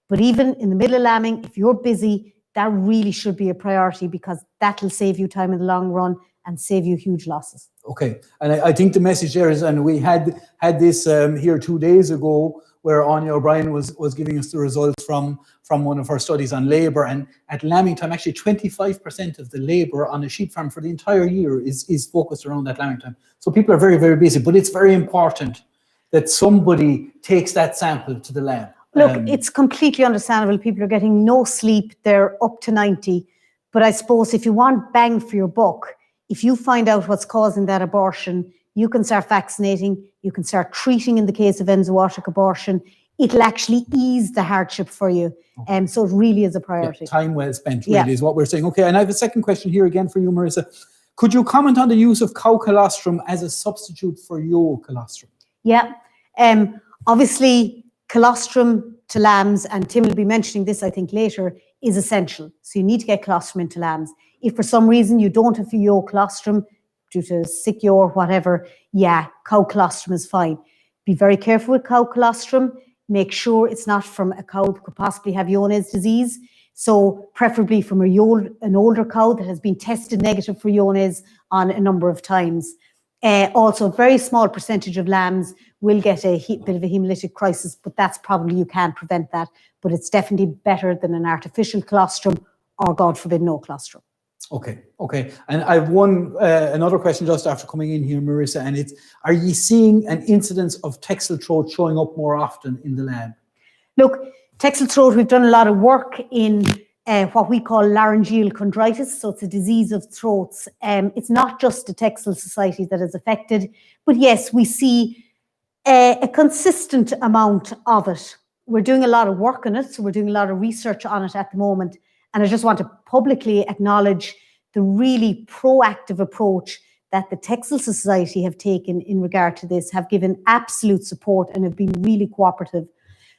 But even in the middle of lambing, if you're busy, that really should be a priority, because that will save you time in the long run and save you huge losses. Okay, and I think the message there is, and we had this here 2 days ago, where Anya O'Brien was giving us the results from one of her studies on labour, and at lambing time, actually 25% of the labour on a sheep farm for the entire year is focused around that lambing time. So people are very busy, but it's very important that somebody takes that sample to the lab. Look, it's completely understandable. People are getting no sleep. They're up to 90. But I suppose if you want bang for your buck, if you find out what's causing that abortion, you can start vaccinating, you can start treating in the case of enzootic abortion. It'll actually ease the hardship for you. So it really is a priority. Yeah, time well spent really is what we're saying. Okay, and I have a second question here again for you, Marissa. Could you comment on the use of cow colostrum as a substitute for ewe colostrum? Yeah, obviously, colostrum to lambs, and Tim will be mentioning this, I think, later, is essential. So you need to get colostrum into lambs. If for some reason you don't have ewe colostrum, due to sick ewe or whatever, cow colostrum is fine. Be very careful with cow colostrum. Make sure it's not from a cow that could possibly have Johne's disease. So preferably from an older cow that has been tested negative for Johne's on a number of times. Also, a very small percentage of lambs will get a bit of a hemolytic crisis, but that's probably, you can't prevent that. But it's definitely better than an artificial colostrum, or God forbid, no colostrum. Okay. And I have another question just after coming in here, Marissa, and it's, are you seeing an incidence of textile throat showing up more often in the lab? Look, textile throat, we've done a lot of work in what we call laryngeal chondritis. So it's a disease of throats. It's not just the Textile Society that is affected, but yes, we see a consistent amount of it. We're doing a lot of work on it, so we're doing a lot of research on it at the moment. And I just want to publicly acknowledge the really proactive approach that the Textile Society have taken in regard to this, have given absolute support and have been really cooperative.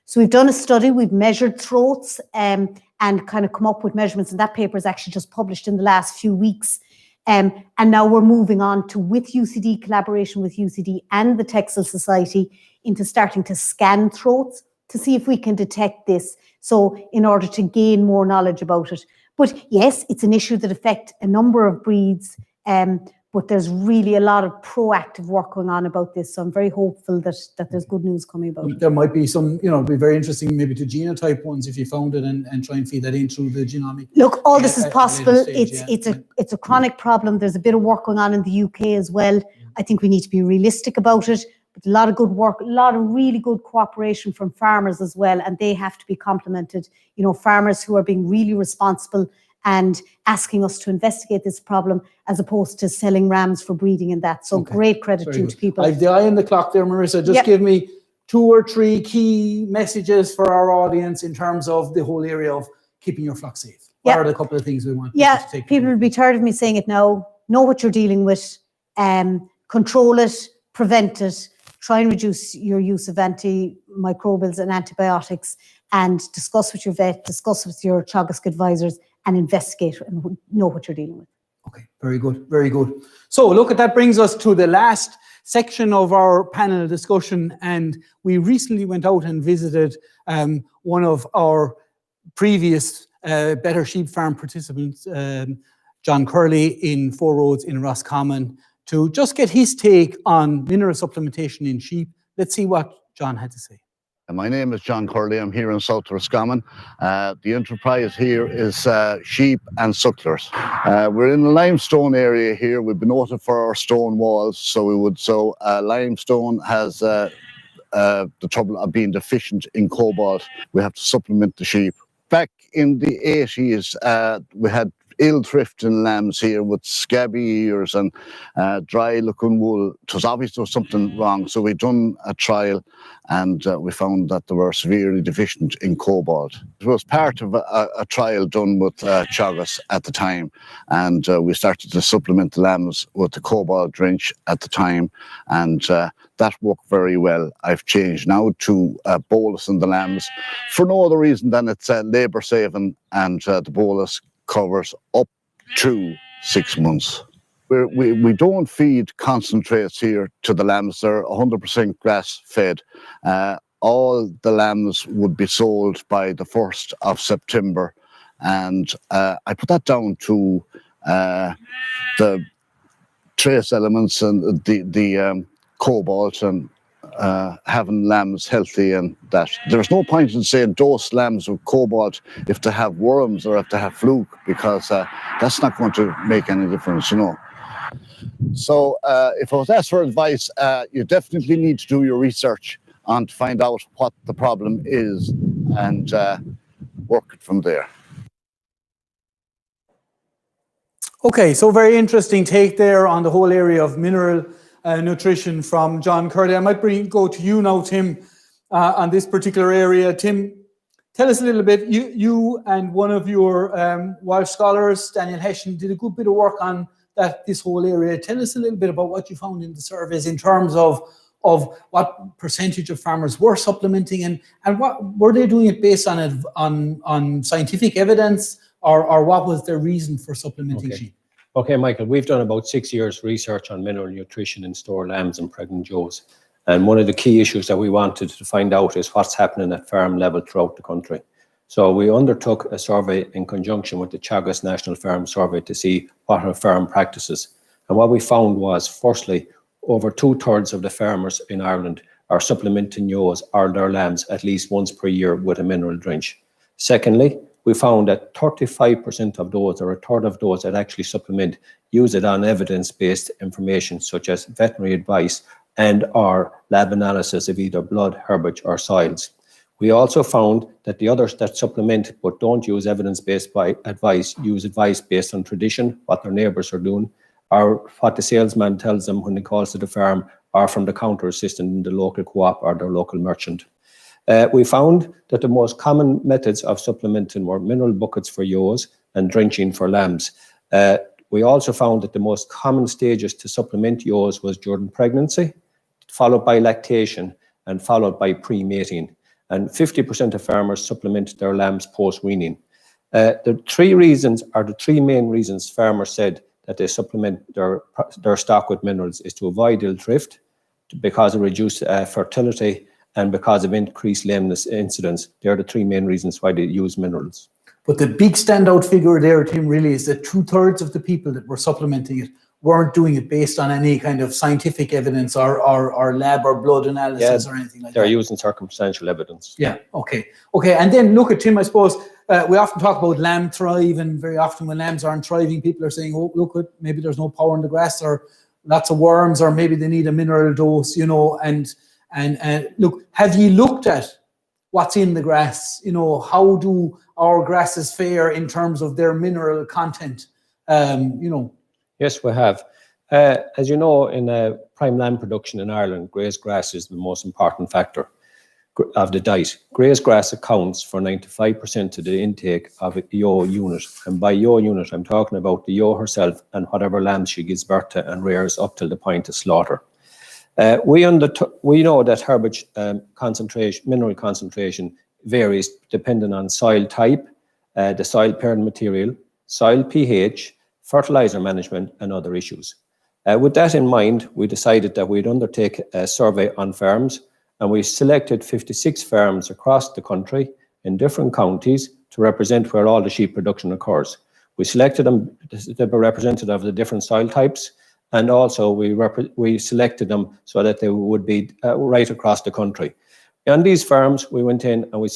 So we've done a study, we've measured throats and kind of come up with measurements, and that paper is actually just published in the last few weeks. And now we're moving on to, with UCD, collaboration with UCD and the Textile Society, into starting to scan throats to see if we can detect this. So in order to gain more knowledge about it. But yes, it's an issue that affects a number of breeds, but there's really a lot of proactive work going on about this. So I'm very hopeful that there's good news coming about it. There might be some, it'd be very interesting maybe to genotype ones if you found it and try and feed that in through the genomic. Look, all this is possible. Stage, it's a chronic problem. There's a bit of work going on in the UK as well. I think we need to be realistic about it. But a lot of good work, a lot of really good cooperation from farmers as well, and they have to be complimented. Farmers who are being really responsible and asking us to investigate this problem, as opposed to selling rams for breeding and that. So great credit to people. I have the eye on the clock there, Marissa. Just give me 2 or 3 key messages for our audience in terms of the whole area of keeping your flock safe. What are the couple of things we want people to take? People will be tired of me saying it now. Know what you're dealing with. Control it, prevent it. Try and reduce your use of antimicrobials and antibiotics, and discuss with your vet, discuss with your Teagasc advisors, and investigate and know what you're dealing with. Okay, very good, very good. So look, that brings us to the last section of our panel discussion, and we recently went out and visited one of our previous Better Sheep Farm participants, John Curley in Four Roads in Roscommon, to just get his take on mineral supplementation in sheep. Let's see what John had to say. My name is John Curley. I'm here in South Roscommon. The enterprise here is sheep and sucklers. We're in the limestone area here. We've been noted for our stone walls. So limestone has the trouble of being deficient in cobalt. We have to supplement the sheep. Back in the 80s, we had ill thrift in lambs here with scabby ears and dry looking wool. It was obvious there was something wrong, so we done a trial and we found that they were severely deficient in cobalt. It was part of a trial done with Teagasc at the time, and we started to supplement the lambs with the Cobalt Drench at the time, and that worked very well. I've changed now to bolus in the lambs for no other reason than it's labour saving, and the bolus covers up to 6 months. We don't feed concentrates here to the lambs. They're 100% grass fed. All the lambs would be sold by the 1st of September. And I put that down to the trace elements and the cobalt and having lambs healthy, and that there's no point in saying dose lambs with cobalt if they have worms or if they have fluke, because that's not going to make any difference, you know. So if I was asked for advice, you definitely need to do your research on to find out what the problem is and work it from there. Okay, so very interesting take there on the whole area of mineral nutrition from John Curley. I might go to you now, Tim, on this particular area. Tim, tell us a little bit. You and one of your Welsh scholars, Daniel Hessian, did a good bit of work on this whole area. Tell us a little bit about what you found in the surveys in terms of what percentage of farmers were supplementing, and what were they doing it based on scientific evidence, or what was their reason for supplementing sheep? Okay, Michael, we've done about 6 years research on mineral nutrition in store lambs and pregnant ewes. And one of the key issues that we wanted to find out is what's happening at farm level throughout the country. So we undertook a survey in conjunction with the Teagasc National Farm Survey to see what are farm practices. And what we found was, firstly, over 2/3 of the farmers in Ireland are supplementing ewes or their lambs at least once per year with a mineral drench. Secondly, we found that 35% of those, or a third of those that actually supplement, use it on evidence-based information such as veterinary advice and or lab analysis of either blood, herbage or soils. We also found that the others that supplement but don't use evidence-based advice use advice based on tradition, what their neighbours are doing, or what the salesman tells them when he calls to the farm, or from the counter assistant in the local co-op or their local merchant. We found that the most common methods of supplementing were mineral buckets for ewes and drenching for lambs. We also found that the most common stages to supplement ewes was during pregnancy, followed by lactation, and followed by pre-mating. And 50% of farmers supplement their lambs post-weaning. The three main reasons farmers said that they supplement their stock with minerals is to avoid ill thrift, because of reduced fertility, and because of increased lameness incidence. They are the three main reasons why they use minerals. But the big standout figure there, Tim, really is that 2/3 of the people that were supplementing it weren't doing it based on any kind of scientific evidence or lab or blood analysis or anything like that. They're using circumstantial evidence. Yeah, okay. And then look at, Tim, I suppose, we often talk about lamb thrive, and very often when lambs aren't thriving, people are saying, oh, look, maybe there's no power in the grass, or lots of worms, or maybe they need a mineral dose, you know, and look, have you looked at what's in the grass? You know, how do our grasses fare in terms of their mineral content? You know. Yes, we have. As you know, in prime lamb production in Ireland, grazed grass is the most important factor of the diet. Grazed grass accounts for 95% of the intake of a ewe unit. And by ewe unit, I'm talking about the ewe herself and whatever lambs she gives birth to and rears up till the point of slaughter. We know that herbage concentration, mineral concentration varies depending on soil type, the soil parent material, soil pH, fertilizer management, and other issues. With that in mind, we decided that we'd undertake a survey on farms, and we selected 56 farms across the country in different counties to represent where all the sheep production occurs. We selected them to be representative of the different soil types, and also we selected them so that they would be right across the country. On these farms, we went in and we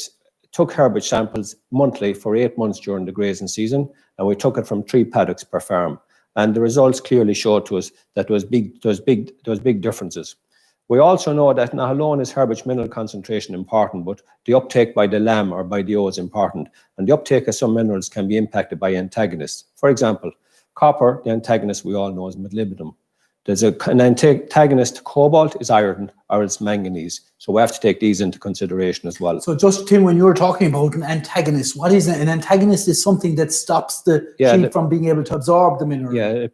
took herbage samples monthly for 8 months during the grazing season, and we took it from 3 paddocks per farm. And the results clearly showed to us that there was big differences. We also know that not alone is herbage mineral concentration important, but the uptake by the lamb or by the ewe is important. And the uptake of some minerals can be impacted by antagonists. For example, copper, the antagonist we all know is molybdenum. There's an antagonist to cobalt is iron or it's manganese. So we have to take these into consideration as well. So just, Tim, when you were talking about an antagonist, what is it? An antagonist is something that stops the sheep from being able to absorb the mineral. Yeah, it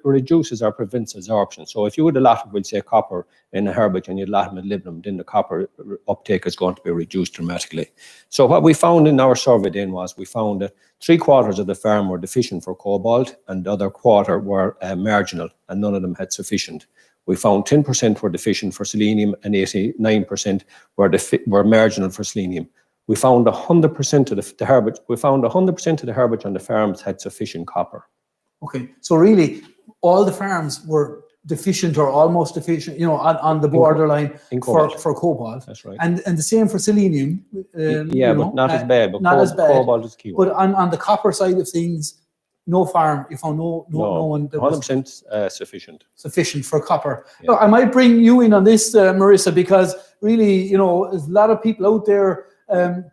reduces or prevents absorption. So if you had a lot of, we'll say, copper in a herbage and you had a lot of molybdenum, then the copper uptake is going to be reduced dramatically. So what we found in our survey then was we found that 3/4 of the farm were deficient for cobalt and the other quarter were marginal, and none of them had sufficient. We found 10% were deficient for selenium and 89% were marginal for selenium. We found 100% of the herbage. We found 100% of the herbage on the farms had sufficient copper. Okay, so really, all the farms were deficient or almost deficient, you know, on the borderline for cobalt. That's right. And the same for selenium. But not as bad. But not as bad. Cobalt is key. But on the copper side of things, no farm, you found no one that 100% sufficient for copper. Yeah. Now, I might bring you in on this, Marissa, because really, you know, there's a lot of people out there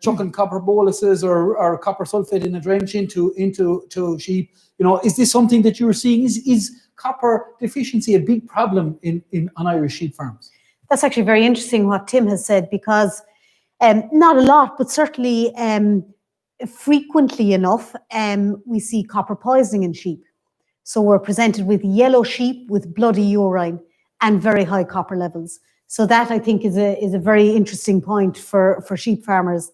chucking copper boluses or copper sulfate in a drench into sheep. You know, is this something that you're seeing? Is copper deficiency a big problem on Irish sheep farms? That's actually very interesting what Tim has said, because not a lot, but certainly frequently enough, we see copper poisoning in sheep. So we're presented with yellow sheep with bloody urine and very high copper levels. So that, I think, is a very interesting point for sheep farmers.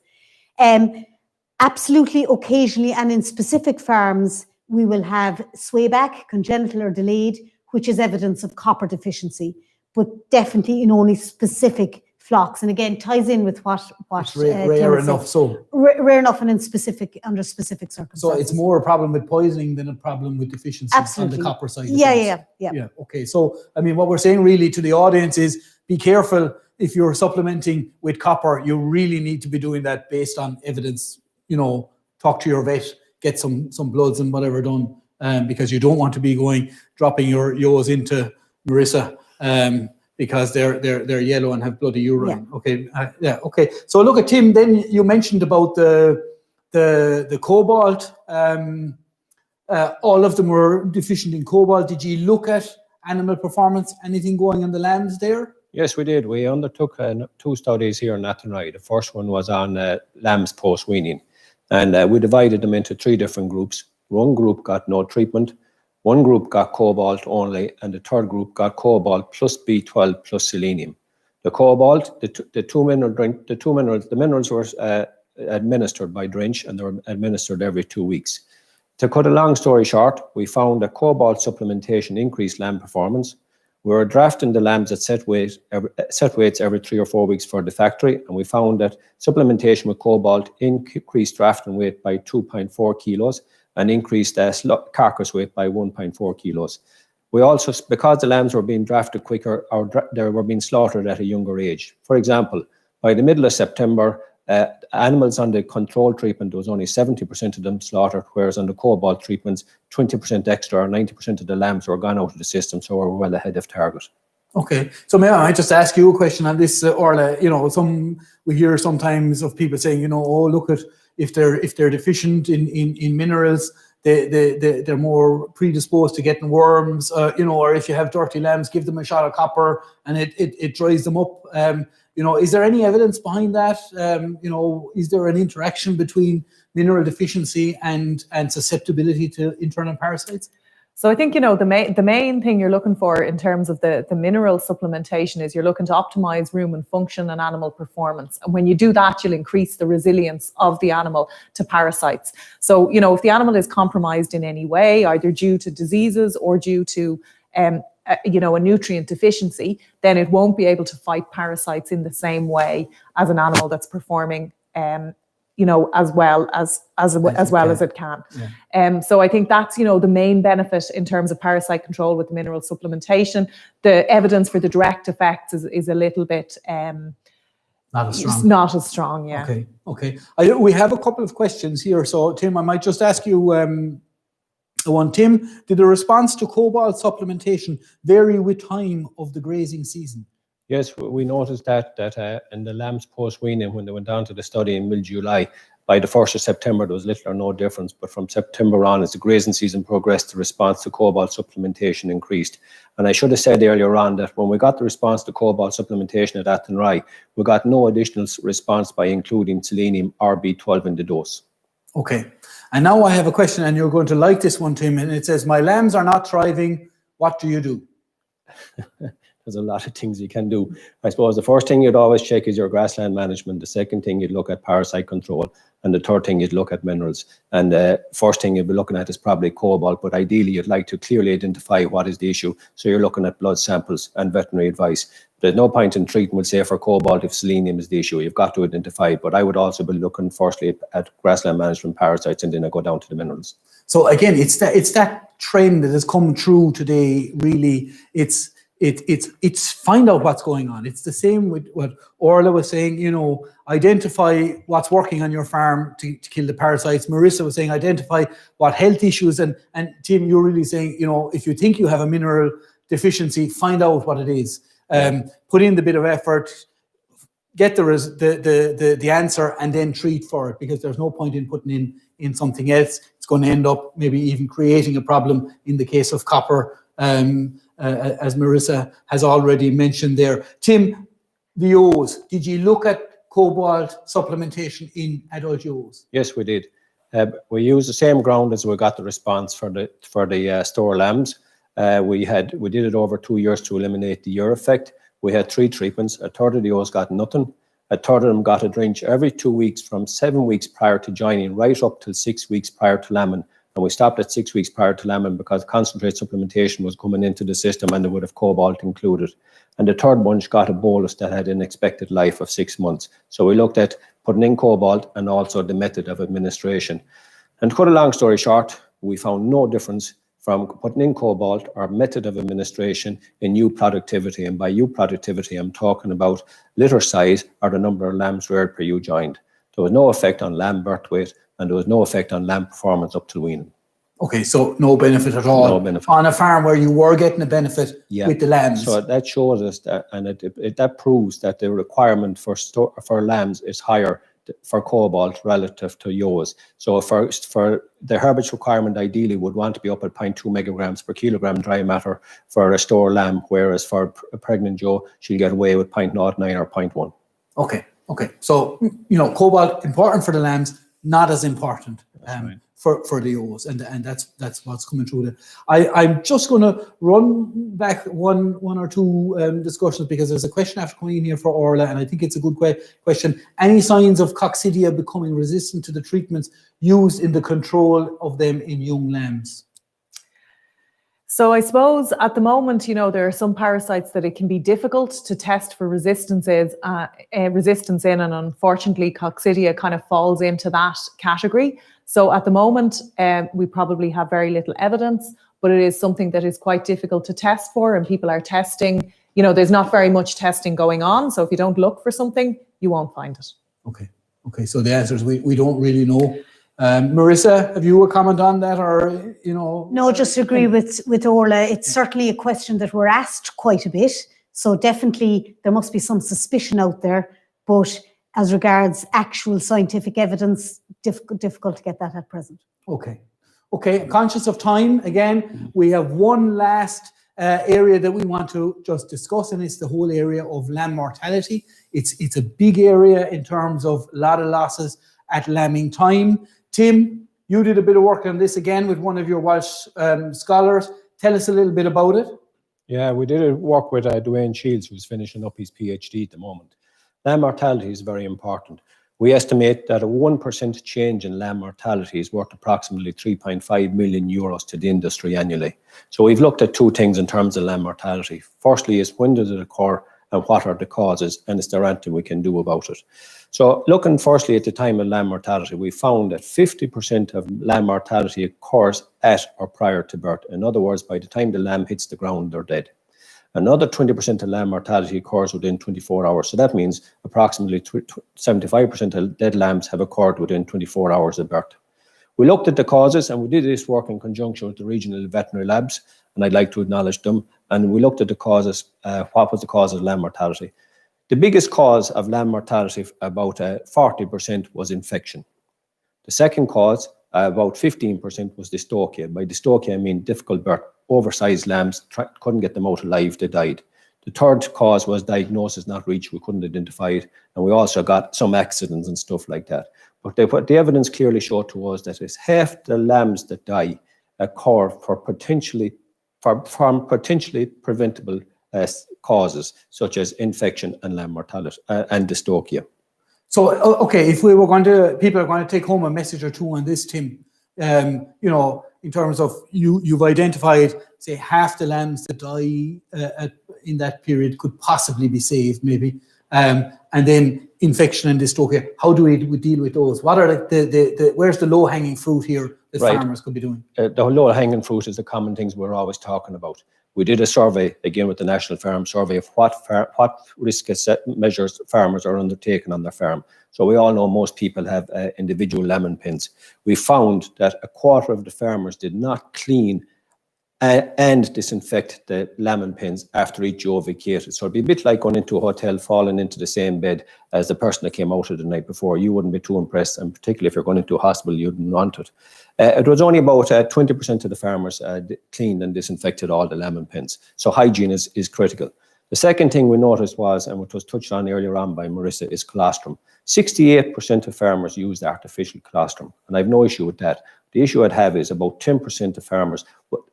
Absolutely, occasionally, and in specific farms, we will have swayback, congenital or delayed, which is evidence of copper deficiency, but definitely in only specific flocks. And again, ties in with what it's rare enough. So rare enough, and under specific circumstances. So it's more a problem with poisoning than a problem with deficiency on the copper side. Yeah. Okay. So I mean, what we're saying really to the audience is, be careful if you're supplementing with copper. You really need to be doing that based on evidence. You know, talk to your vet, get some bloods and whatever done, because you don't want to be dropping your ewes into Marissa. Because they're yellow and have bloody urine. Yeah. Okay. So look at Tim. Then you mentioned about the cobalt. All of them were deficient in cobalt. Did you look at animal performance? Anything going on the lambs there? Yes, we did. We undertook 2 studies here in Athenry. The first one was on lambs post-weaning, and we divided them into 3 different groups. One group got no treatment. One group got cobalt only, and the third group got cobalt plus B12 plus selenium. The cobalt, the minerals were administered by Drench, and they were administered every 2 weeks. To cut a long story short, we found that cobalt supplementation increased lamb performance. We were drafting the lambs at set weights every 3 or 4 weeks for the factory, and we found that supplementation with cobalt increased drafting weight by 2.4 kilos and increased carcass weight by 1.4 kilos. We also, because the lambs were being drafted quicker, they were being slaughtered at a younger age. For example, by the middle of September, animals on the control treatment, there was only 70% of them slaughtered, whereas on the cobalt treatments, 20% extra or 90% of the lambs were gone out of the system, so we're well ahead of target. Okay, so may I just ask you a question on this, Orla? You know, we hear sometimes of people saying, you know, oh, look at if they're deficient in minerals, they're more predisposed to getting worms, you know, or if you have dirty lambs, give them a shot of copper and it dries them up. You know, is there any evidence behind that? You know, is there an interaction between mineral deficiency and susceptibility to internal parasites? So I think, the main thing you're looking for in terms of the mineral supplementation is you're looking to optimize rumen function and animal performance. And when you do that, you'll increase the resilience of the animal to parasites. So, if the animal is compromised in any way, either due to diseases or due to, a nutrient deficiency, then it won't be able to fight parasites in the same way as an animal that's performing as well as it can. Yeah. So I think that's, the main benefit in terms of parasite control with the mineral supplementation. The evidence for the direct effects is a little bit not as strong. Not as strong, yeah. Okay. We have a couple of questions here. So Tim, I might just ask you one. Tim, did the response to cobalt supplementation vary with time of the grazing season? Yes, we noticed that in the lambs post-weaning, when they went down to the study in mid-July, by the 1st of September, there was little or no difference. But from September on, as the grazing season progressed, the response to cobalt supplementation increased. And I should have said earlier on that when we got the response to cobalt supplementation at Athenry, we got no additional response by including selenium or B12 in the dose. Okay. And now I have a question, and you're going to like this one, Tim. And it says, my lambs are not thriving. What do you do? There's a lot of things you can do. I suppose the first thing you'd always check is your grassland management. The second thing you'd look at parasite control. And the third thing you'd look at minerals. And the first thing you'd be looking at is probably cobalt, but ideally you'd like to clearly identify what is the issue. So you're looking at blood samples and veterinary advice. There's no point in treating, we'll say, for cobalt if selenium is the issue. You've got to identify it. But I would also be looking firstly at grassland management parasites, and then I go down to the minerals. So again, it's that trend that has come through today. Really, it's find out what's going on. It's the same with what Orla was saying, identify what's working on your farm to kill the parasites. Marissa was saying, identify what health issues, and Tim, you're really saying, if you think you have a mineral deficiency, find out what it is. Put in the bit of effort, get the answer, and then treat for it, because there's no point in putting in something else. It's going to end up maybe even creating a problem in the case of copper, as Marissa has already mentioned there. Tim, the ewes, did you look at cobalt supplementation in adult ewes? Yes, we did. We used the same ground as we got the response for the store lambs. We did it over 2 years to eliminate the year effect. We had 3 treatments. A third of the ewes got nothing. A third of them got a drench every 2 weeks from 7 weeks prior to joining, right up till 6 weeks prior to lambing. And we stopped at 6 weeks prior to lambing because concentrate supplementation was coming into the system and they would have cobalt included. And the third bunch got a bolus that had an expected life of 6 months. So we looked at putting in cobalt and also the method of administration. And to cut a long story short, we found no difference from putting in cobalt or method of administration in ewe productivity. And by ewe productivity, I'm talking about litter size or the number of lambs reared per ewe joined. There was no effect on lamb birth weight, and there was no effect on lamb performance up till weaning. Okay, so no benefit at all. No benefit. On a farm where you were getting a benefit with the lambs. So that shows us that, and that proves that the requirement for lambs is higher for cobalt relative to ewes. So for the herbage requirement, ideally would want to be up at 0.2 megograms per kilogram dry matter for a store lamb, whereas for a pregnant ewe, she'll get away with 0.09 or 0.1. Okay. So, cobalt important for the lambs, not as important for the ewes, and that's what's coming through there. I'm just going to run back one or two discussions, because there's a question after coming in here for Orla, and I think it's a good question. Any signs of Coccidia becoming resistant to the treatments used in the control of them in young lambs? So I suppose at the moment, there are some parasites that it can be difficult to test for resistance in, and unfortunately Coccidia kind of falls into that category. So at the moment, we probably have very little evidence, but it is something that is quite difficult to test for, and people are testing. There's not very much testing going on, so if you don't look for something, you won't find it. Okay. So the answer is we don't really know. Marissa, have you a comment on that, or No, just agree with Orla. It's certainly a question that we're asked quite a bit. So definitely there must be some suspicion out there, but as regards actual scientific evidence, difficult to get that at present. Okay. Conscious of time, again, we have one last area that we want to just discuss, and it's the whole area of lamb mortality. It's a big area in terms of a lot of losses at lambing time. Tim, You did a bit of work on this again with one of your Welsh scholars. Tell us a little bit about it. Yeah, we did work with Dwayne Shields, who's finishing up his PhD at the moment. Lamb mortality is very important. We estimate that a 1% change in lamb mortality is worth approximately 3.5 million euros to the industry annually. So we've looked at two things in terms of lamb mortality. Firstly is when does it occur and what are the causes, and is there anything we can do about it? So looking firstly at the time of lamb mortality, we found that 50% of lamb mortality occurs at or prior to birth. In other words, by the time the lamb hits the ground, they're dead. Another 20% of lamb mortality occurs within 24 hours. So that means approximately 75% of dead lambs have occurred within 24 hours of birth. We looked at the causes, and we did this work in conjunction with the regional veterinary labs, and I'd like to acknowledge them. And we looked at the causes, what was the cause of lamb mortality. The biggest cause of lamb mortality, about 40%, was infection. The second cause, about 15%, was dystocia. By dystocia, I mean difficult birth. Oversized lambs, couldn't get them out alive, they died. The third cause was diagnosis not reached, we couldn't identify it, and we also got some accidents and stuff like that. But the evidence clearly showed to us that it's half the lambs that die occur from potentially preventable causes, such as infection and lamb mortality and dystocia. So, okay, if people are going to take home a message or two on this, Tim, you know, in terms of you've identified, say, half the lambs that die in that period could possibly be saved, maybe, and then infection and dystocia. How do we deal with those? What are where's the low-hanging fruit here that farmers could be doing? The low-hanging fruit is the common things we're always talking about. We did a survey, again with the National Farm Survey, of what risk measures farmers are undertaking on their farm. So we all know most people have individual lambing pens. We found that a quarter of the farmers did not clean and disinfect the lambing pens after each you vacated. So it'd be a bit like going into a hotel, falling into the same bed as the person that came out of the night before. You wouldn't be too impressed, and particularly if you're going into a hospital, you wouldn't want it. It was only about 20% of the farmers cleaned and disinfected all the lambing pens. So hygiene is critical. The second thing we noticed was, and which was touched on earlier on by Marissa, is colostrum. 68% of farmers used artificial colostrum, and I have no issue with that. The issue I'd have is about 10% of farmers,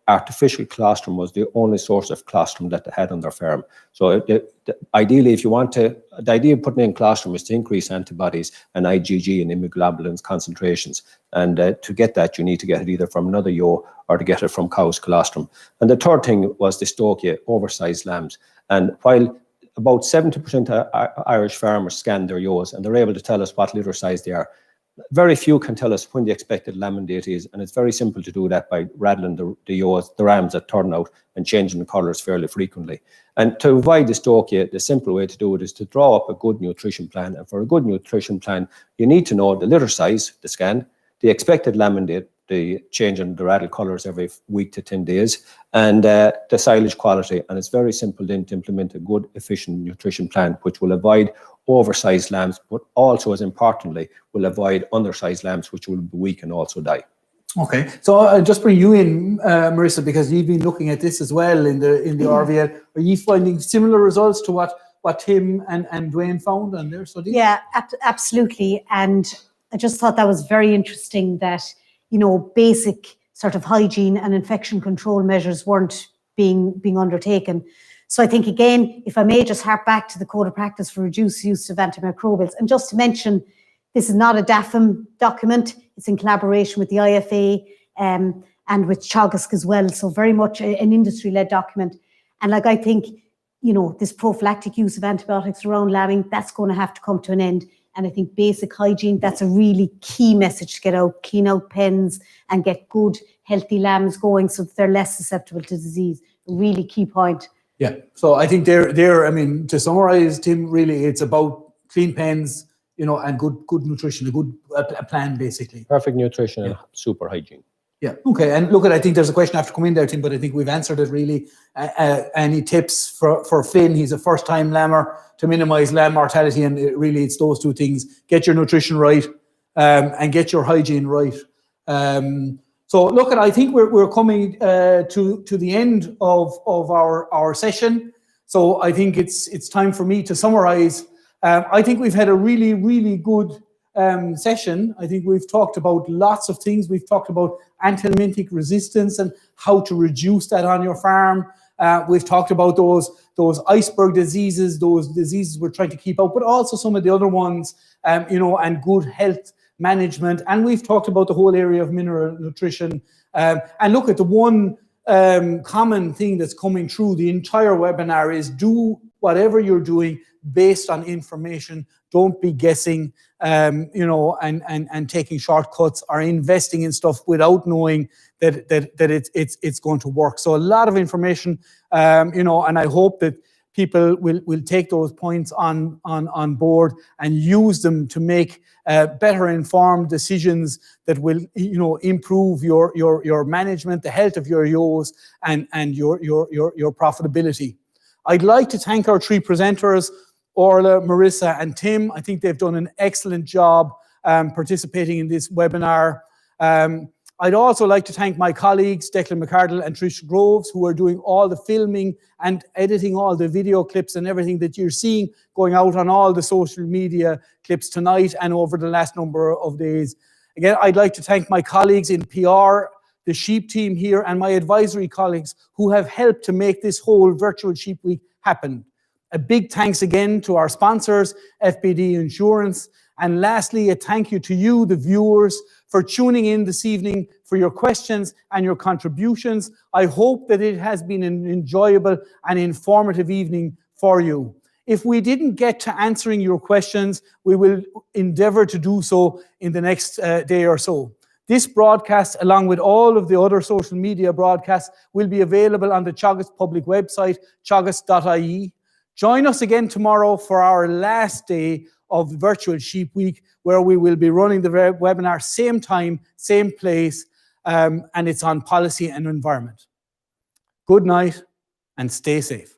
artificial colostrum was the only source of colostrum that they had on their farm. So ideally, if you want to, the idea of putting in colostrum is to increase antibodies and IgG and immunoglobulins concentrations. And to get that, you need to get it either from another ewe or to get it from cow's colostrum. And the third thing was dystocia, oversized lambs. And while about 70% of Irish farmers scan their ewes and they're able to tell us what litter size they are, very few can tell us when the expected lambing date is, and it's very simple to do that by rattling the ewes, the rams that turn out, and changing the colours fairly frequently. And to avoid dystocia, the simple way to do it is to draw up a good nutrition plan. And for a good nutrition plan, you need to know the litter size, the scan, the expected lambing date, the change in the rattle colours every week to 10 days, and the silage quality. And it's very simple then to implement a good, efficient nutrition plan, which will avoid oversized lambs, but also, as importantly, will avoid undersized lambs, which will be weak and also die. Okay, so I'll just bring you in, Marissa, because you've been looking at this as well in the RVL. Are you finding similar results to what Tim and Dwayne found on their study? Yeah, absolutely. And I just thought that was very interesting that, you know, basic sort of hygiene and infection control measures weren't being undertaken. So I think, again, if I may just hark back to the Code of Practice for Reduced Use of Antimicrobials, and just to mention, this is not a DAFM document, it's in collaboration with the IFA and with Teagasc as well, so very much an industry-led document. And like, I think, you know, this prophylactic use of antibiotics around lambing, that's going to have to come to an end. And I think basic hygiene, that's a really key message to get out, clean out pens and get good, healthy lambs going so that they're less susceptible to disease. A really key point. Yeah, so I think they're I mean, to summarize, Tim, really, it's about clean pens, you know, and good nutrition, a plan, basically. Perfect nutrition and super hygiene. Yeah, okay, and look, I think there's a question after coming in there, Tim, but I think we've answered it really. Any tips for Finn? He's a first-time lammer to minimise lamb mortality, and really it's those two things. Get your nutrition right and get your hygiene right. So look, I think we're coming to the end of our session. So I think it's time for me to summarise. I think we've had a really, really good session, I think we've talked about lots of things. We've talked about anthelmintic resistance and how to reduce that on your farm. We've talked about those iceberg diseases, those diseases we're trying to keep out, but also some of the other ones, and good health management. And we've talked about the whole area of mineral nutrition. And look at the one common thing that's coming through the entire webinar is do whatever you're doing based on information. Don't be guessing, and taking shortcuts or investing in stuff without knowing that it's going to work. So a lot of information, and I hope that people will take those points on board and use them to make better informed decisions that will, improve your management, the health of your ewes, and your profitability. I'd like to thank our three presenters, Orla, Marissa, and Tim. I think they've done an excellent job participating in this webinar. I'd also like to thank my colleagues, Declan McCardle and Trish Groves, who are doing all the filming and editing all the video clips and everything that you're seeing going out on all the social media clips tonight and over the last number of days. Again, I'd like to thank my colleagues in PR, the sheep team here, and my advisory colleagues who have helped to make this whole virtual Sheep Week happen. A big thanks again to our sponsors, FBD Insurance. And lastly, a thank you to you, the viewers, for tuning in this evening, for your questions and your contributions. I hope that it has been an enjoyable and informative evening for you. If we didn't get to answering your questions, we will endeavour to do so in the next day or so. This broadcast, along with all of the other social media broadcasts, will be available on the Teagasc public website, teagasc.ie. Join us again tomorrow for our last day of Virtual Sheep Week, where we will be running the webinar same time, same place, and it's on policy and environment. Good night and stay safe.